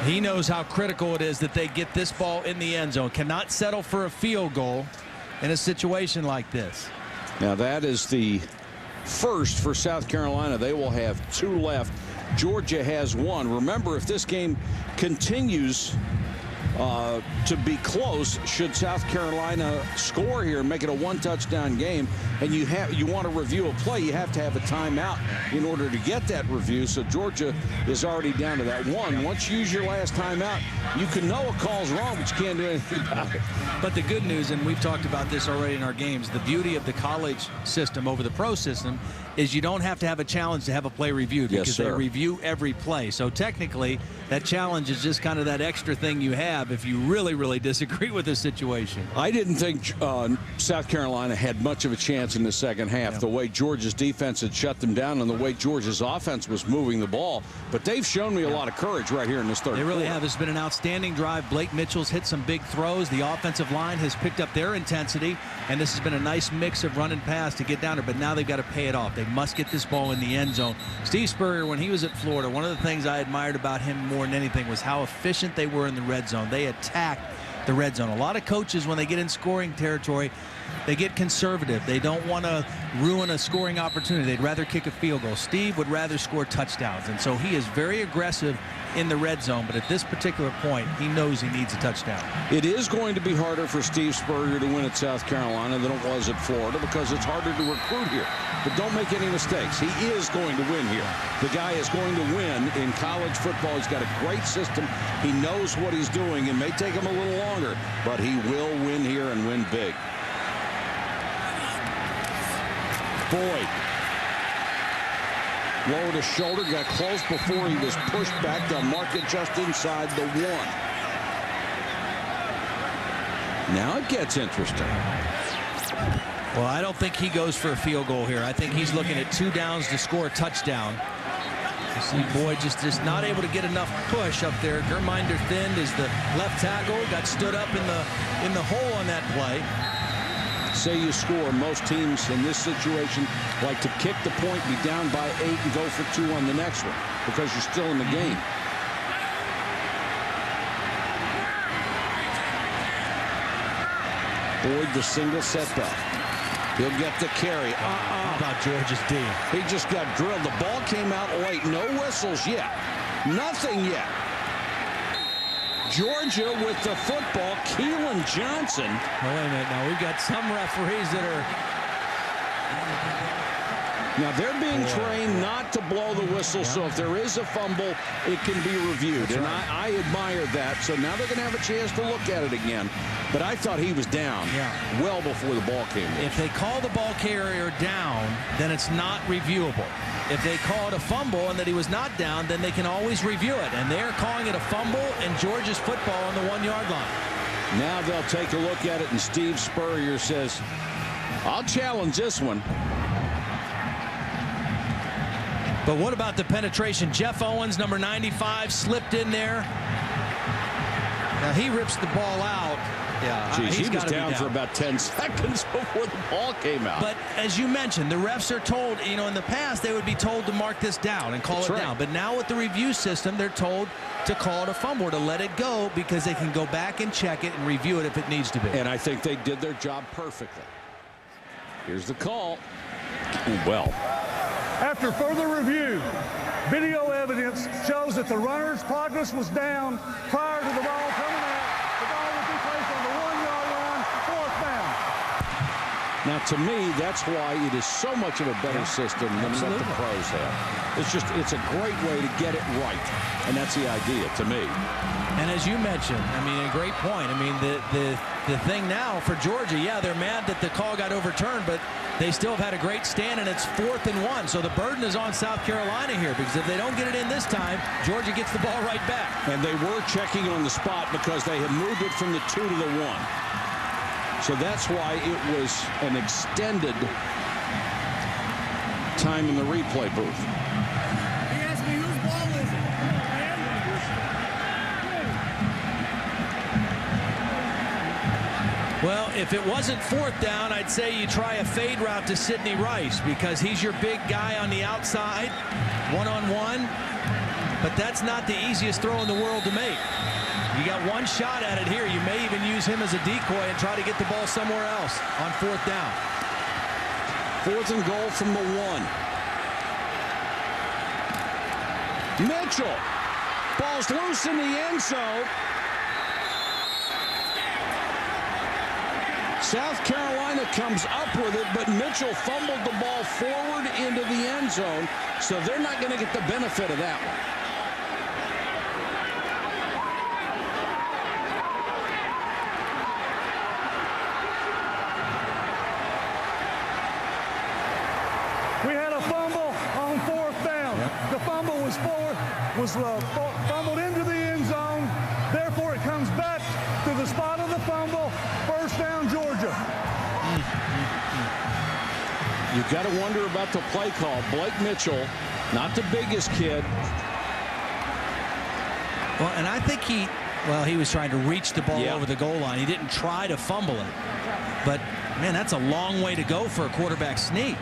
He knows how critical it is that they get this ball in the end zone. Cannot settle for a field goal in a situation like this. Now that is the first for South Carolina. They will have 2 left. Georgia has 1. Remember, if this game continues to be close, should South Carolina score here and make it a 1-touchdown game, and you want to review a play, you have to have a timeout in order to get that review. So Georgia is already down to that 1. Once you use your last timeout, you can know a call's wrong, but you can't do anything about it. But the good news, and we've talked about this already in our games, the beauty of the college system over the pro system is you don't have to have a challenge to have a play reviewed, because they review every play. So technically, that challenge is just kind of that extra thing you have if you really, really disagree with the situation. I didn't think South Carolina had much of a chance in the second half, the way Georgia's defense had shut them down and the way Georgia's offense was moving the ball. But they've shown me a lot of courage right here in this third quarter. They really have. It's been an outstanding drive. Blake Mitchell's hit some big throws. The offensive line has picked up their intensity, and this has been a nice mix of run and pass to get down there. But now they've got to pay it off. They must get this ball in the end zone. Steve Spurrier, when he was at Florida, one of the things I admired about him more than anything was how efficient they were in the red zone. They attacked the red zone. A lot of coaches, when they get in scoring territory, they get conservative. They don't want to ruin a scoring opportunity. They'd rather kick a field goal. Steve would rather score touchdowns, and so he is very aggressive in the red zone, but at this particular point, he knows he needs a touchdown. It is going to be harder for Steve Spurrier to win at South Carolina than it was at Florida, because it's harder to recruit here. But don't make any mistakes. He is going to win here. The guy is going to win in college football. He's got a great system. He knows what he's doing. It may take him a little longer, but he will win here and win big. Boyd lowered his shoulder, got close before he was pushed back. They'll mark it just inside the 1. Now it gets interesting. Well, I don't think he goes for a field goal here. I think he's looking at 2 downs to score a touchdown. You see Boyd just not able to get enough push up there. Germinder thinned as the left tackle got stood up in the hole on that play. Say you score, most teams in this situation like to kick the point, be down by 8, and go for 2 on the next one because you're still in the game. Boyd, the single setback. He'll get the carry. How about Georgia's D? He just got drilled. The ball came out late. No whistles yet. Nothing yet. Georgia with the football. Keelan Johnson. Well, wait a minute. Now, we've got some referees that are... Now, they're being trained not to blow the whistle, so if there is a fumble, it can be reviewed. And I admire that. So now they're going to have a chance to look at it again. But I thought he was down well before the ball came in. If they call the ball carrier down, then it's not reviewable. If they call it a fumble and that he was not down, then they can always review it. And they're calling it a fumble, and Georgia's football on the 1-yard line. Now they'll take a look at it, and Steve Spurrier says, I'll challenge this one. But what about the penetration? Jeff Owens, number 95, slipped in there. Now he rips the ball out. Yeah, Jeez, he was down for about 10 seconds before the ball came out. But as you mentioned, the refs are told, you know, in the past they would be told to mark this down and call it down. But now with the review system, they're told to call it a fumble, or to let it go, because they can go back and check it and review it if it needs to be. And I think they did their job perfectly. Here's the call. Well. After further review, video evidence shows that the runner's progress was down prior to the ball coming out. The ball would be placed on the 1-yard line, 4th down. Now, to me, that's why it is so much of a better system than what the pros have. It's a great way to get it right, and that's the idea to me. And as you mentioned, I mean, a great point. I mean, the thing now for Georgia, yeah, they're mad that the call got overturned, but they still have had a great stand, and it's 4th and 1. So the burden is on South Carolina here, because if they don't get it in this time, Georgia gets the ball right back. And they were checking on the spot because they had moved it from the 2 to the 1. So that's why it was an extended time in the replay booth. He asked me whose ball is it? Well, if it wasn't 4th down, I'd say you try a fade route to Sidney Rice, because he's your big guy on the outside, one-on-one. But that's not the easiest throw in the world to make. You got one shot at it here. You may even use him as a decoy and try to get the ball somewhere else on 4th down. 4th and goal from the 1. Mitchell. Ball's loose in the end zone. South Carolina comes up with it, but Mitchell fumbled the ball forward into the end zone, so they're not going to get the benefit of that one. We had a fumble on 4th down. The fumble was fumbled into the end zone. Therefore, it comes back to the spot of the fumble. 1st down, Georgia. You've got to wonder about the play call. Blake Mitchell, not the biggest kid. Well, and I think he was trying to reach the ball over the goal line. He didn't try to fumble it. But, man, that's a long way to go for a quarterback sneak.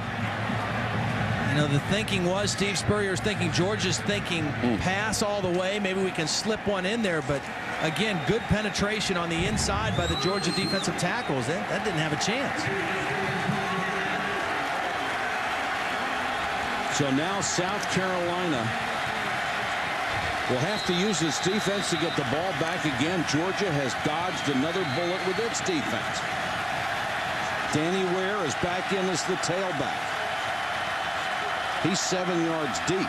You know, the thinking was, Steve Spurrier's thinking, Georgia's thinking pass all the way. Maybe we can slip one in there. But, again, good penetration on the inside by the Georgia defensive tackles. That didn't have a chance. So now South Carolina will have to use its defense to get the ball back again. Georgia has dodged another bullet with its defense. Danny Ware is back in as the tailback. He's 7 yards deep.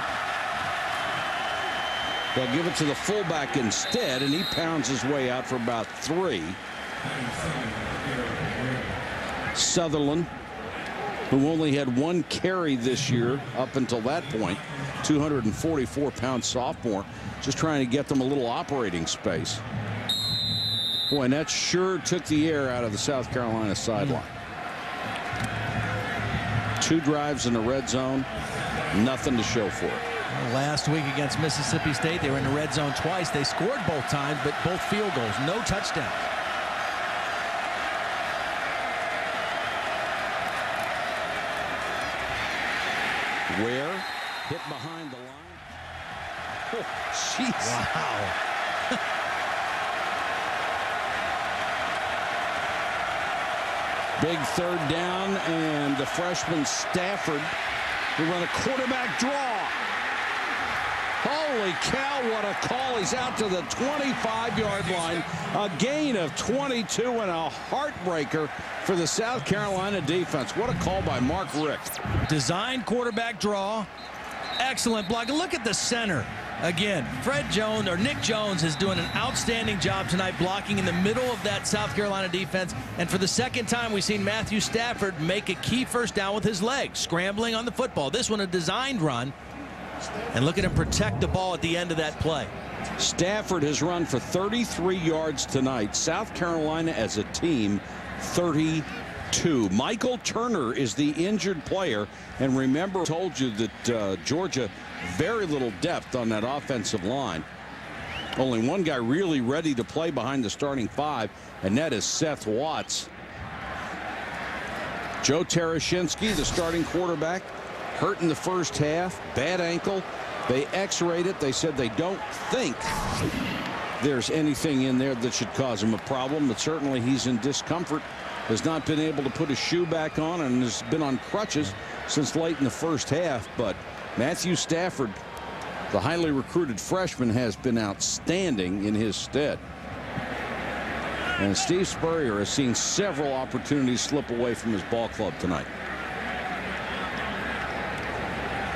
They'll give it to the fullback instead, and he pounds his way out for about 3. Sutherland, who only had 1 carry this year up until that point, 244-pound sophomore, just trying to get them a little operating space. Boy, and that sure took the air out of the South Carolina sideline. 2 drives in the red zone, nothing to show for it. Last week against Mississippi State, they were in the red zone twice. They scored both times, but both field goals, no touchdowns. Ware hit behind the line. Oh, jeez. Wow. Big 3rd down, and the freshman Stafford will run a quarterback draw. Oh, Holy cow, what a call. He's out to the 25-yard line. A gain of 22 and a heartbreaker for the South Carolina defense. What a call by Mark Richt. Designed quarterback draw. Excellent block. And look at the center. Again, Nick Jones is doing an outstanding job tonight blocking in the middle of that South Carolina defense. And for the second time, we've seen Matthew Stafford make a key first down with his legs, scrambling on the football. This one a designed run. And look at him protect the ball at the end of that play. Stafford has run for 33 yards tonight. South Carolina as a team, 32. Michael Turner is the injured player. And remember, I told you that Georgia, very little depth on that offensive line. Only one guy really ready to play behind the starting five, and that is Seth Watts. Joe Tereshinski, the starting quarterback, hurt in the first half, bad ankle. They x-rayed it. They said they don't think there's anything in there that should cause him a problem, but certainly he's in discomfort. Has not been able to put his shoe back on and has been on crutches since late in the first half. But Matthew Stafford, the highly recruited freshman, has been outstanding in his stead. And Steve Spurrier has seen several opportunities slip away from his ball club tonight.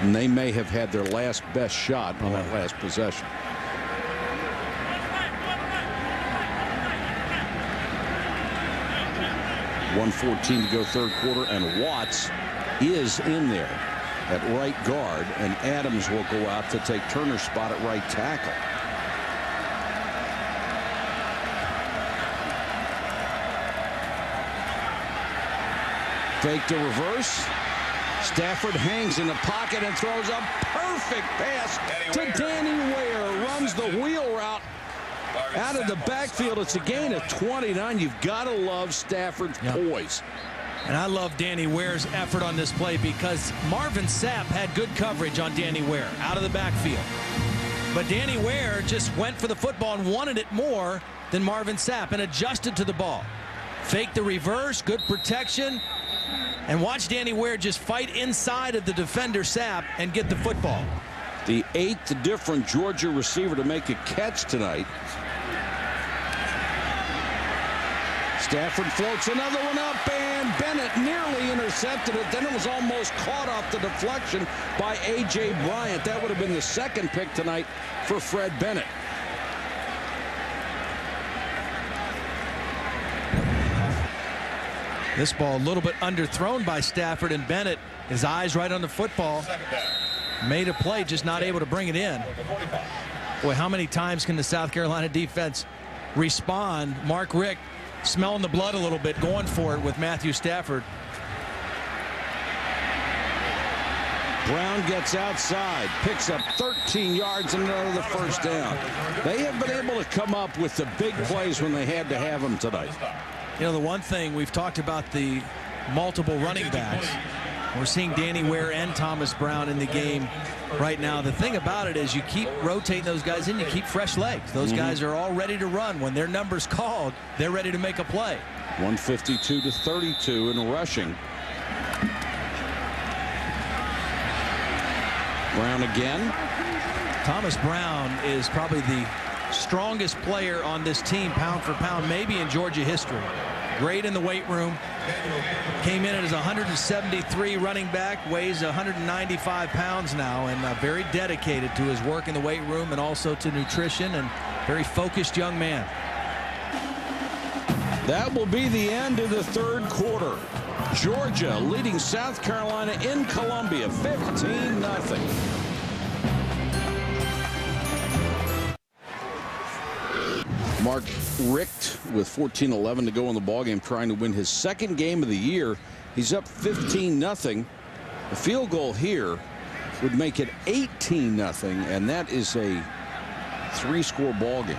And they may have had their last best shot on that last possession. .114 to go third quarter, and Watts is in there at right guard, and Adams will go out to take Turner's spot at right tackle. Fake to reverse. Stafford hangs in the pocket and throws a perfect pass to Danny Ware. Runs the wheel route out of the backfield. It's a gain of 29. You've got to love Stafford's poise. And I love Danny Ware's effort on this play because Marvin Sapp had good coverage on Danny Ware out of the backfield. But Danny Ware just went for the football and wanted it more than Marvin Sapp and adjusted to the ball. Fake the reverse, good protection. And watch Danny Ware just fight inside of the defender Sapp and get the football. The 8th different Georgia receiver to make a catch tonight. Stafford floats another one up, and Bennett nearly intercepted it. Then it was almost caught off the deflection by A.J. Bryant. That would have been the second pick tonight for Fred Bennett. This ball a little bit underthrown by Stafford, and Bennett, his eyes right on the football, made a play, just not able to bring it in. Boy, how many times can the South Carolina defense respond? Mark Richt smelling the blood a little bit, going for it with Matthew Stafford. Brown gets outside, picks up 13 yards and another first down. They have been able to come up with the big plays when they had to have them tonight. You know, the one thing we've talked about, the multiple running backs. We're seeing Danny Ware and Thomas Brown in the game right now. The thing about it is you keep rotating those guys in, you keep fresh legs. Those guys are all ready to run. When their number's called, they're ready to make a play. 152 to 32 in rushing. Brown again. Thomas Brown is probably the strongest player on this team, pound for pound, maybe in Georgia history. Great in the weight room. Came in as 173 running back, weighs 195 pounds now, and very dedicated to his work in the weight room and also to nutrition, and very focused young man. That will be the end of the third quarter. Georgia leading South Carolina in Columbia 15-0. Mark Richt with 14-11 to go in the ballgame, trying to win his second game of the year. He's up 15-0. The field goal here would make it 18-0, and that is a 3-score ballgame.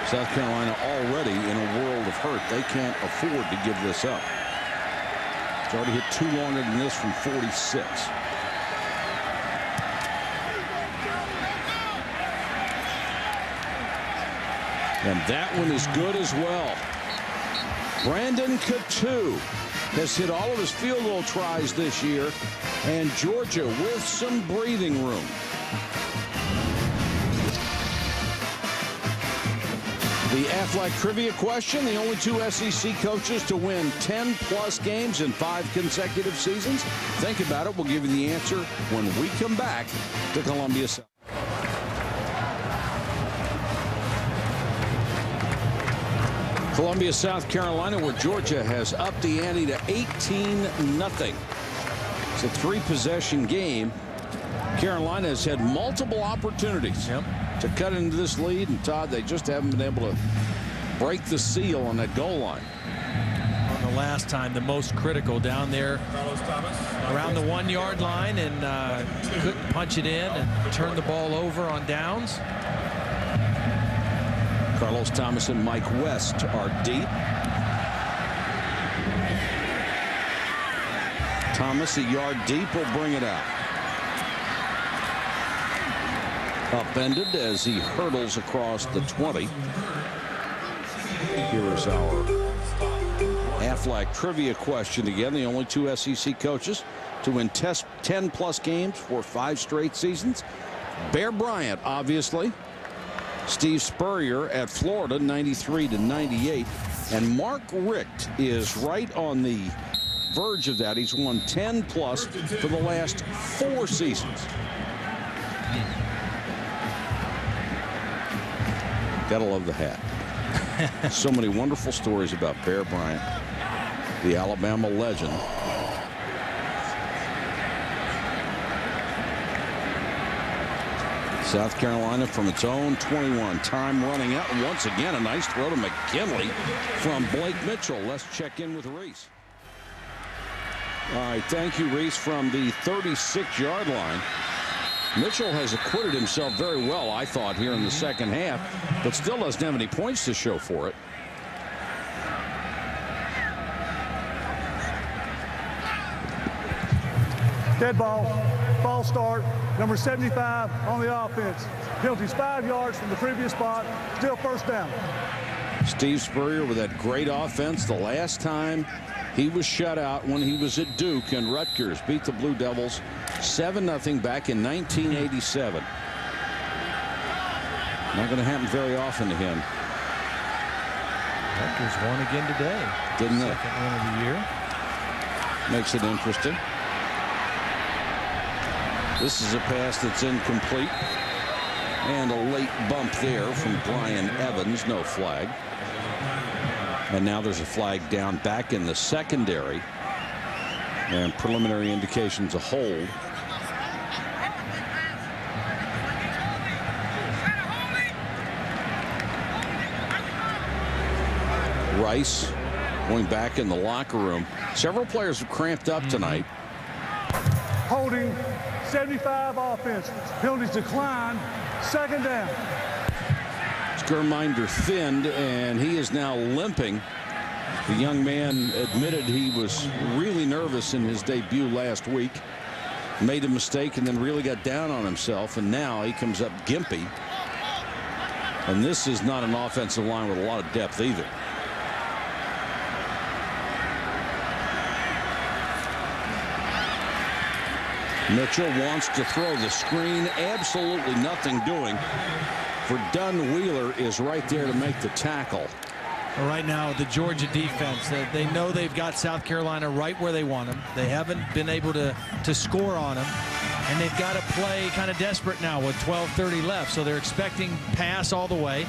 South Carolina already in a world of hurt. They can't afford to give this up. It's already hit 2 longer than this from 46. And that one is good as well. Brandon Coutu has hit all of his field goal tries this year, and Georgia with some breathing room. The Aflac trivia question: the only two SEC coaches to win 10-plus games in 5 consecutive seasons. Think about it. We'll give you the answer when we come back to Columbia South. Columbia, South Carolina, where Georgia has upped the ante to 18-0. It's a 3-possession game. Carolina has had multiple opportunities to cut into this lead, and Todd, they just haven't been able to break the seal on that goal line. On the last time, the most critical down there around the 1-yard line, and couldn't punch it in and turn the ball over on downs. Carlos Thomas and Mike West are deep. Thomas, a yard deep, will bring it out. Upended as he hurdles across the 20. Here is our Aflac trivia question again. The only two SEC coaches to win 10-plus games for 5 straight seasons. Bear Bryant, obviously. Steve Spurrier at Florida, 93-98. And Mark Richt is right on the verge of that. He's won 10-plus for the last 4 seasons. Gotta love the hat. So many wonderful stories about Bear Bryant, the Alabama legend. South Carolina from its own 21. Time running out. And once again, a nice throw to McKinley from Blake Mitchell. Let's check in with Reese. All right, thank you, Reese, from the 36-yard line. Mitchell has acquitted himself very well, I thought, here in the second half, but still doesn't have any points to show for it. Dead ball. False start. Number 75 on the offense. Penalties 5 yards from the previous spot. Still first down. Steve Spurrier with that great offense. The last time he was shut out when he was at Duke, and Rutgers beat the Blue Devils 7-0 back in 1987. Not going to happen very often to him. Rutgers won again today. Didn't they? Second win of the year. Makes it interesting. This is a pass that's incomplete. And a late bump there from Brian Evans. No flag. And now there's a flag down back in the secondary. And preliminary indications a hold. Rice going back in the locker room. Several players have cramped up tonight. Holding 75 offense. Penalties decline. Second down. Germinder thinned, and he is now limping. The young man admitted he was really nervous in his debut last week. Made a mistake and then really got down on himself, and now he comes up gimpy. And this is not an offensive line with a lot of depth either. Mitchell wants to throw the screen. Absolutely nothing doing. For Dunn, Wheeler is right there to make the tackle. Well, right now, the Georgia defense, they know they've got South Carolina right where they want them. They haven't been able to score on them. And they've got to play kind of desperate now with 12:30 left. So they're expecting pass all the way.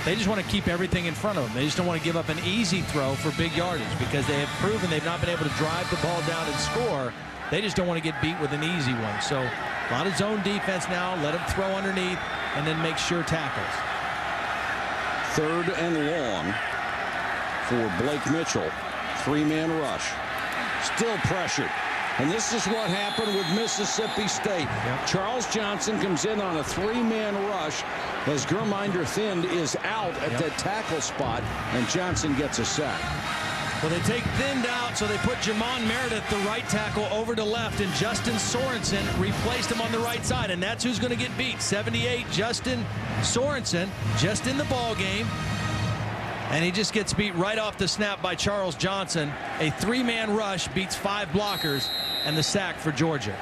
They just want to keep everything in front of them. They just don't want to give up an easy throw for big yardage, because they have proven they've not been able to drive the ball down and score. They just don't want to get beat with an easy one. So a lot of zone defense now. Let them throw underneath and then make sure tackles. 3rd and long for Blake Mitchell. 3-man rush. Still pressured. And this is what happened with Mississippi State. Charles Johnson comes in on a 3-man rush as Germinder Thind is out at that tackle spot, and Johnson gets a sack. Well, they take Thind out, so they put Jamon Meredith, the right tackle, over to left, and Justin Sorensen replaced him on the right side, and that's who's going to get beat. 78, Justin Sorensen, just in the ball game. And he just gets beat right off the snap by Charles Johnson. A 3-man rush beats 5 blockers, and the sack for Georgia.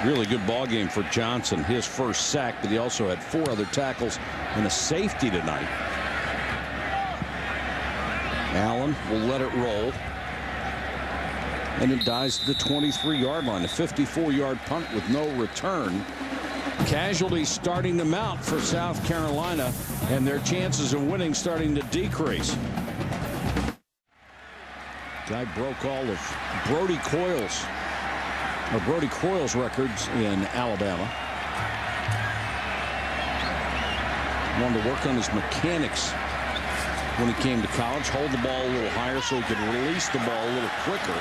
Really good ball game for Johnson. His first sack, but he also had 4 other tackles and a safety tonight. Allen will let it roll. And it dies to the 23-yard line. A 54-yard punt with no return. Casualties starting to mount for South Carolina, and their chances of winning starting to decrease. Guy broke all of Brody Coyle's records in Alabama. Wanted to work on his mechanics when he came to college. Hold the ball a little higher so he could release the ball a little quicker.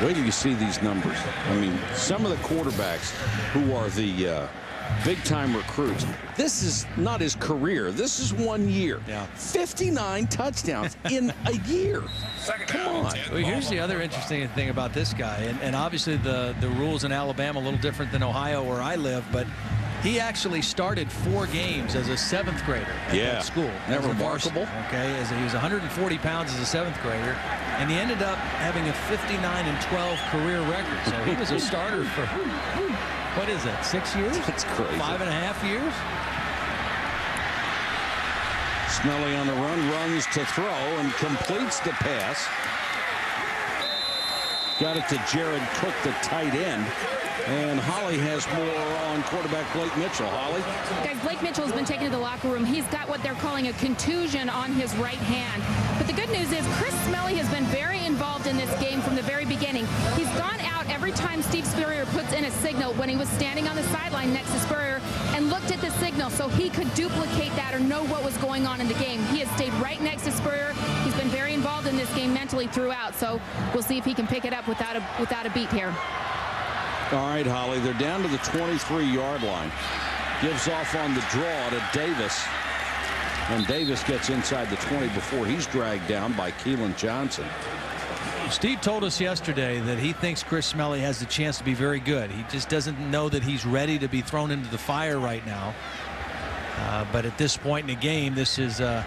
Wait till you see these numbers. I mean, some of the quarterbacks who are the big-time recruits, this is not his career. This is 1 year. Yeah. 59 touchdowns in a year. Come on. Well, here's the other interesting thing about this guy, and obviously the rules in Alabama a little different than Ohio where I live, but he actually started 4 games as a 7th grader at that school. Isn't that remarkable? Okay, he was 140 pounds as a 7th grader, and he ended up having a 59-12 career record. So he was a starter for, what is that, 6 years? That's crazy. 5.5 years? Smelly on the run, runs to throw, and completes the pass. Got it to Jared Cook, the tight end. And Holly has more on quarterback Blake Mitchell. Holly? Guys, Blake Mitchell has been taken to the locker room. He's got what they're calling a contusion on his right hand. But the good news is Chris Smelly has been very involved in this game from the very beginning. He's gone out every time Steve Spurrier puts in a signal when he was standing on the sideline next to Spurrier and looked at the signal so he could duplicate that or know what was going on in the game. He has stayed right next to Spurrier. He's been very involved in this game mentally throughout. So we'll see if he can pick it up without a beat here. All right, Holly, they're down to the 23-yard line. Gives off on the draw to Davis. And Davis gets inside the 20 before he's dragged down by Keelan Johnson. Steve told us yesterday that he thinks Chris Smelly has the chance to be very good. He just doesn't know that he's ready to be thrown into the fire right now. But at this point in the game, the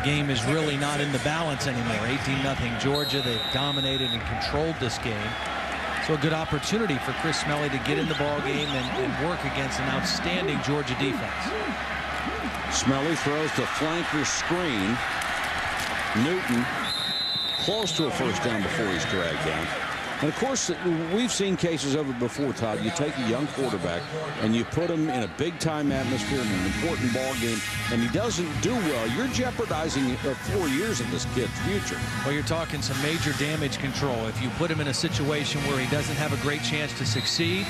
game is really not in the balance anymore. 18-0 Georgia. They've dominated and controlled this game. So a good opportunity for Chris Smelly to get in the ball game and work against an outstanding Georgia defense. Smelly throws the flanker screen. Newton close to a first down before he's dragged down. And of course, we've seen cases of it before, Todd. You take a young quarterback and you put him in a big-time atmosphere in an important ball game, and he doesn't do well. You're jeopardizing 4 years of this kid's future. Well, you're talking some major damage control. If you put him in a situation where he doesn't have a great chance to succeed,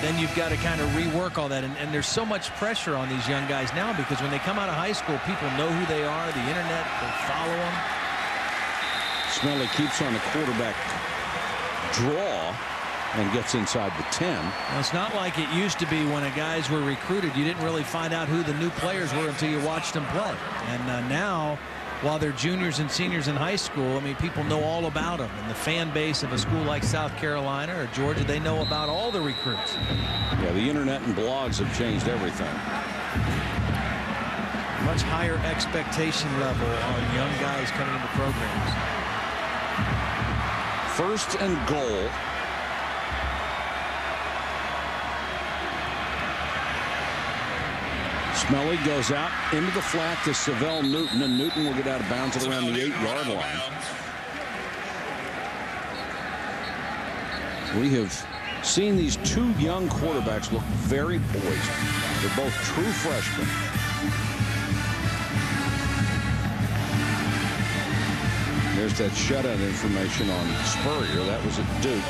then you've got to kind of rework all that. And there's so much pressure on these young guys now because when they come out of high school, people know who they are. The internet, they follow them. Smelly keeps on the quarterback draw and gets inside the 10. Well, it's not like it used to be when guys were recruited. You didn't really find out who the new players were until you watched them play. And now, while they're juniors and seniors in high school, I mean, people know all about them. And the fan base of a school like South Carolina or Georgia, they know about all the recruits. Yeah, the internet and blogs have changed everything. Much higher expectation level on young guys coming into programs. 1st and goal. Smelly goes out into the flat to Savell Newton, and Newton will get out of bounds at around the 8-yard line. We have seen these 2 young quarterbacks look very poised. They're both true freshmen. There's that shutout information on Spurrier. That was at Duke.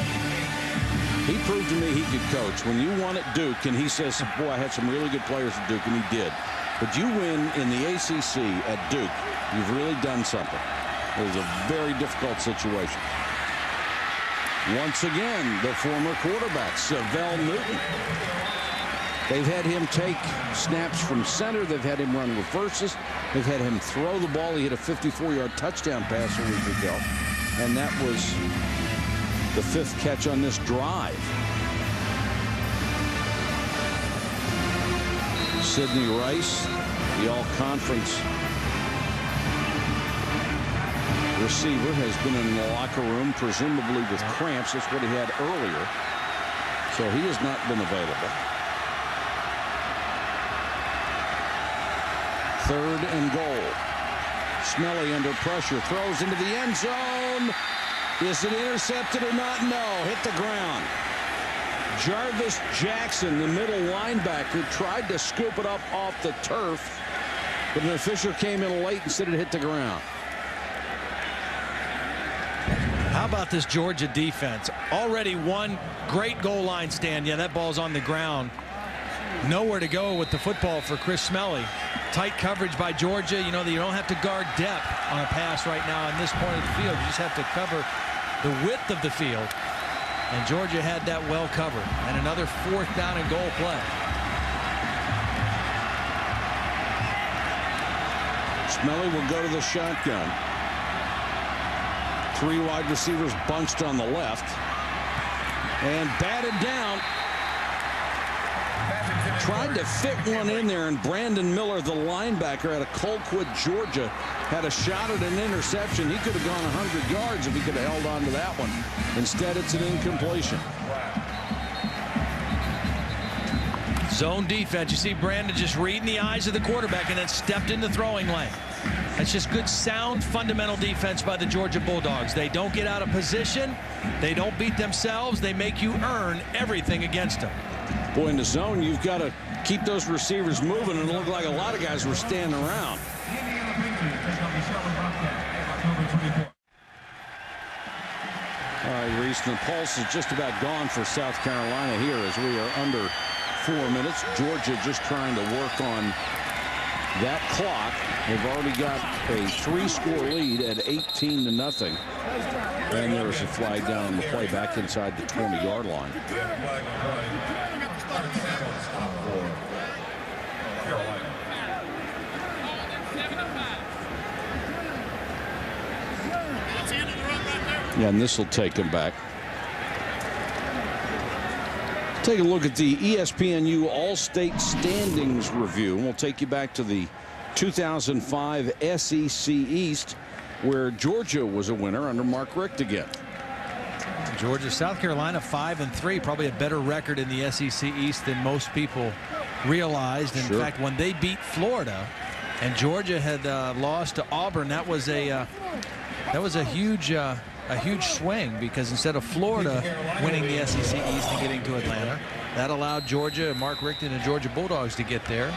He proved to me he could coach. When you won at Duke, and he says, boy, I had some really good players at Duke, and he did. But you win in the ACC at Duke, you've really done something. It was a very difficult situation. Once again, the former quarterback, Savell Newton. They've had him take snaps from center. They've had him run reverses. They've had him throw the ball. He hit a 54-yard touchdown pass a week ago. And that was the 5th catch on this drive. Sidney Rice, the all-conference receiver, has been in the locker room, presumably with cramps. That's what he had earlier. So he has not been available. 3rd and goal. Smelly under pressure, throws into the end zone. Is it intercepted or not? No, hit the ground. Jarvis Jackson, the middle linebacker, tried to scoop it up off the turf, but an official came in late and said it hit the ground. How about this Georgia defense? Already one great goal line stand. Yeah, that ball's on the ground. Nowhere to go with the football for Chris Smelly. Tight coverage by Georgia. You know that you don't have to guard depth on a pass right now on this point of the field. You just have to cover the width of the field. And Georgia had that well covered. And another 4th down and goal play. Smelly will go to the shotgun. 3 wide receivers bunched on the left. And batted down. Tried to fit one in there, and Brandon Miller, the linebacker out of Colquitt, Georgia, had a shot at an interception. He could have gone 100 yards if he could have held on to that one. Instead, it's an incompletion. Zone defense. You see Brandon just reading the eyes of the quarterback and then stepped in the throwing lane. That's just good, sound, fundamental defense by the Georgia Bulldogs. They don't get out of position. They don't beat themselves. They make you earn everything against them. Boy, in the zone, you've got to keep those receivers moving, and it looked like a lot of guys were standing around. All right, Reese, the pulse is just about gone for South Carolina here as we are under 4 minutes. Georgia just trying to work on that clock. They've already got a 3-score lead at 18-0. And there was a flag down on the play back inside the 20-yard line. Yeah, and this will take him back. Take a look at the ESPNU All-State Standings review. We'll take you back to the 2005 SEC East, where Georgia was a winner under Mark Richt again. Georgia, South Carolina 5-3, probably a better record in the SEC East than most people realized. In fact, when they beat Florida and Georgia had lost to Auburn, that was a huge swing, because instead of Florida winning the SEC East and getting to Atlanta, that allowed Georgia and Mark Richt and the Georgia Bulldogs to get there.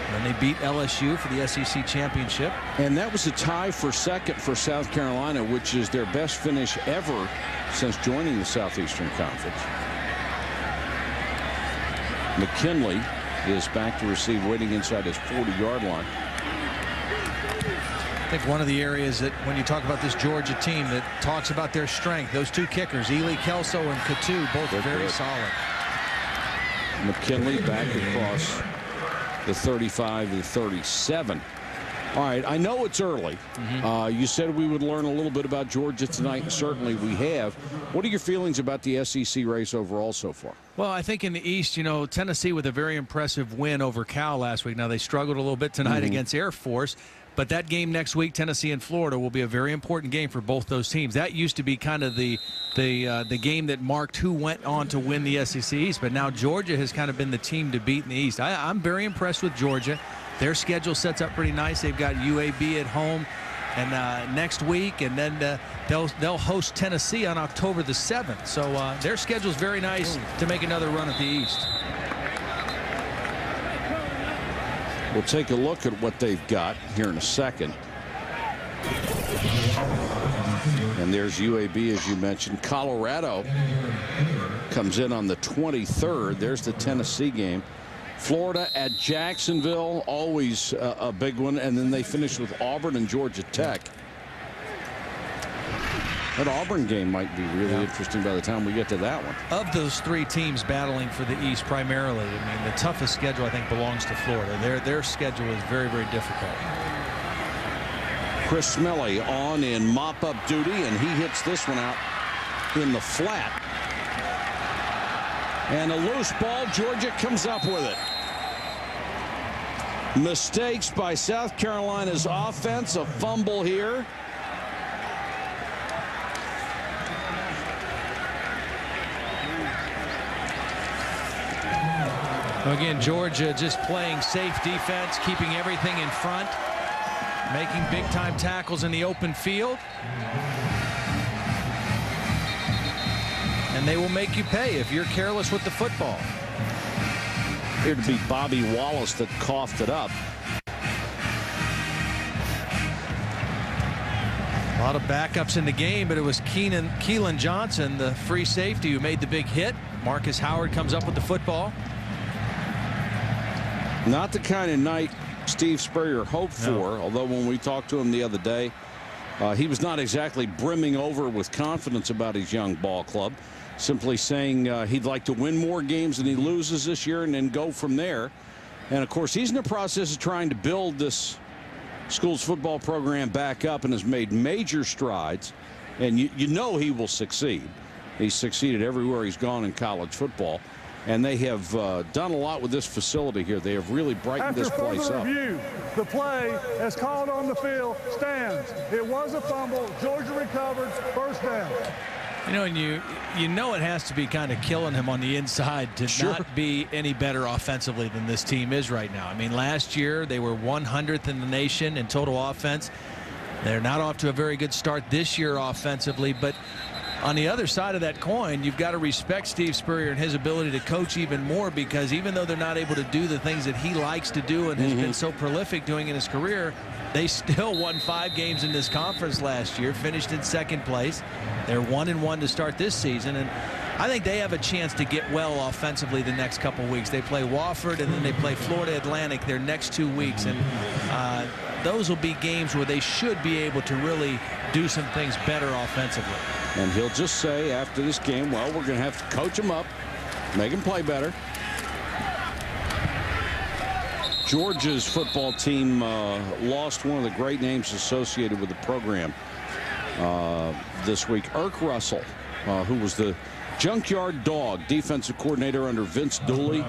And they beat LSU for the SEC championship. And that was a tie for second for South Carolina, which is their best finish ever since joining the Southeastern Conference. McKinley is back to receive, waiting inside his 40-yard line. I think one of the areas that when you talk about this Georgia team that talks about their strength, those two kickers, Ely Kelso and Katu, both very solid. McKinley back across the 35 to the 37. All right, I know it's early. You said we would learn a little bit about Georgia tonight, and certainly we have. What are your feelings about the SEC race overall so far? Well, I think in the East, you know, Tennessee with a very impressive win over Cal last week. Now, they struggled a little bit tonight against Air Force. But that game next week, Tennessee and Florida, will be a very important game for both those teams. That used to be kind of the game that marked who went on to win the SEC East. But now Georgia has kind of been the team to beat in the East. I'm very impressed with Georgia. Their schedule sets up pretty nice. They've got UAB at home and next week, and then they'll host Tennessee on October the 7th. So their schedule is very nice to make another run at the East. We'll take a look at what they've got here in a second. And there's UAB, as you mentioned. Colorado comes in on the 23rd. There's the Tennessee game. Florida at Jacksonville, always a big one. And then they finish with Auburn and Georgia Tech. That Auburn game might be really interesting by the time we get to that one. Of those three teams battling for the East primarily, I mean, the toughest schedule, I think, belongs to Florida. Their schedule is very, very difficult. Chris Smelly on in mop-up duty, and he hits this one out in the flat. And a loose ball. Georgia comes up with it. Mistakes by South Carolina's offense. A fumble here. Again, Georgia just playing safe defense, keeping everything in front, making big-time tackles in the open field. And they will make you pay if you're careless with the football. Appeared to be Bobby Wallace that coughed it up. A lot of backups in the game, but it was Keelan Johnson, the free safety, who made the big hit. Marcus Howard comes up with the football. Not the kind of night Steve Spurrier hoped for, although when we talked to him the other day, he was not exactly brimming over with confidence about his young ball club, simply saying he'd like to win more games than he loses this year and then go from there. And of course, he's in the process of trying to build this school's football program back up and has made major strides. And you know he will succeed. He's succeeded everywhere he's gone in college football. And they have done a lot with this facility here. They have really brightened this place up. Review, the play as called on the field stands. It was a fumble. Georgia recovered. First down. You know, and you know it has to be kind of killing him on the inside to not be any better offensively than this team is right now. I mean, last year they were 100th in the nation in total offense. They're not off to a very good start this year offensively, but on the other side of that coin, you've got to respect Steve Spurrier and his ability to coach even more, because even though they're not able to do the things that he likes to do and has been so prolific doing in his career, they still won 5 games in this conference last year, finished in 2nd place. They're 1-1 to start this season, and I think they have a chance to get well offensively the next couple weeks. They play Wofford and then they play Florida Atlantic their next 2 weeks, and those will be games where they should be able to really do some things better offensively. And he'll just say after this game, well, we're going to have to coach him up, make him play better. Georgia's football team lost one of the great names associated with the program this week. Irk Russell, who was the Junkyard Dog defensive coordinator under Vince Dooley.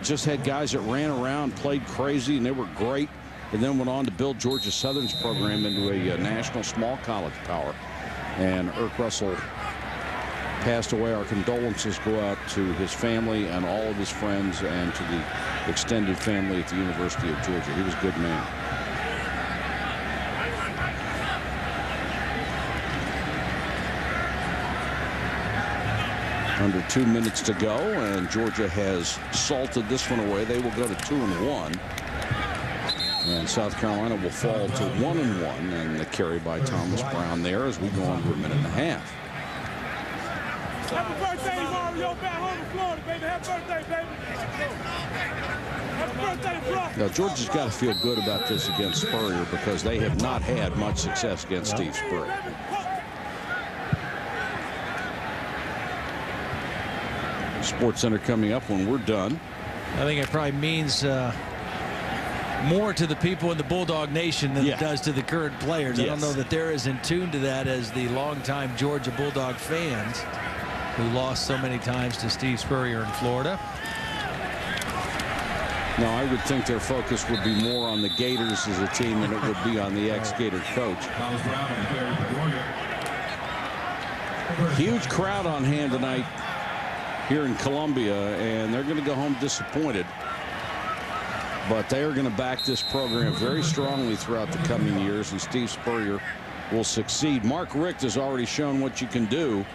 Just had guys that ran around, played crazy, and they were great, and then went on to build Georgia Southern's program into a national small college power. And Irk Russell passed away. Our condolences go out to his family and all of his friends and to the extended family at the University of Georgia. He was a good man. Under 2 minutes to go, and Georgia has salted this one away. They will go to 2-1. And South Carolina will fall to 1-1, and the carry by Thomas Brown there as we go on to a minute and a half. Happy birthday, Mario, back home in Florida, baby. Happy birthday, baby. Happy birthday, bro. Now, Georgia's got to feel good about this against Spurrier, because they have not had much success against Steve Spurrier. Sports Center coming up when we're done. I think it probably means more to the people in the Bulldog Nation than it does to the current players. I don't know that they're as in tune to that as the longtime Georgia Bulldog fans who lost so many times to Steve Spurrier in Florida. No, I would think their focus would be more on the Gators as a team than it would be on the ex-Gator coach. Huge crowd on hand tonight here in Columbia, and they're going to go home disappointed. But they are going to back this program very strongly throughout the coming years, and Steve Spurrier will succeed. Mark Richt has already shown what you can do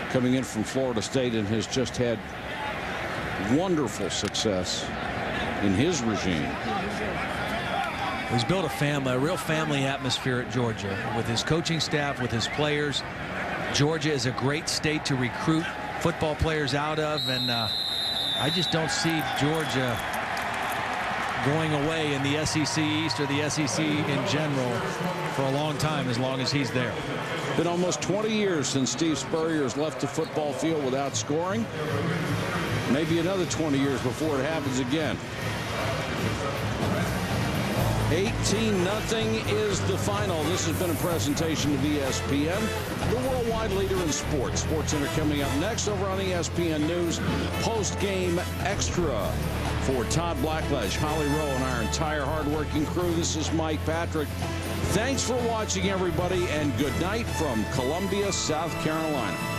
coming in from Florida State, and has just had wonderful success in his regime. He's built a family, a real family atmosphere at Georgia with his coaching staff, with his players. Georgia is a great state to recruit football players out of, and I just don't see Georgia going away in the SEC East or the SEC in general for a long time, as long as he's there. Been almost 20 years since Steve Spurrier has left the football field without scoring. Maybe another 20 years before it happens again. 18-0 is the final. This has been a presentation of ESPN, the worldwide leader in sports. SportsCenter coming up next over on ESPN News. Post-game extra for Todd Blackledge, Holly Rowe, and our entire hardworking crew. This is Mike Patrick. Thanks for watching, everybody, and good night from Columbia, South Carolina.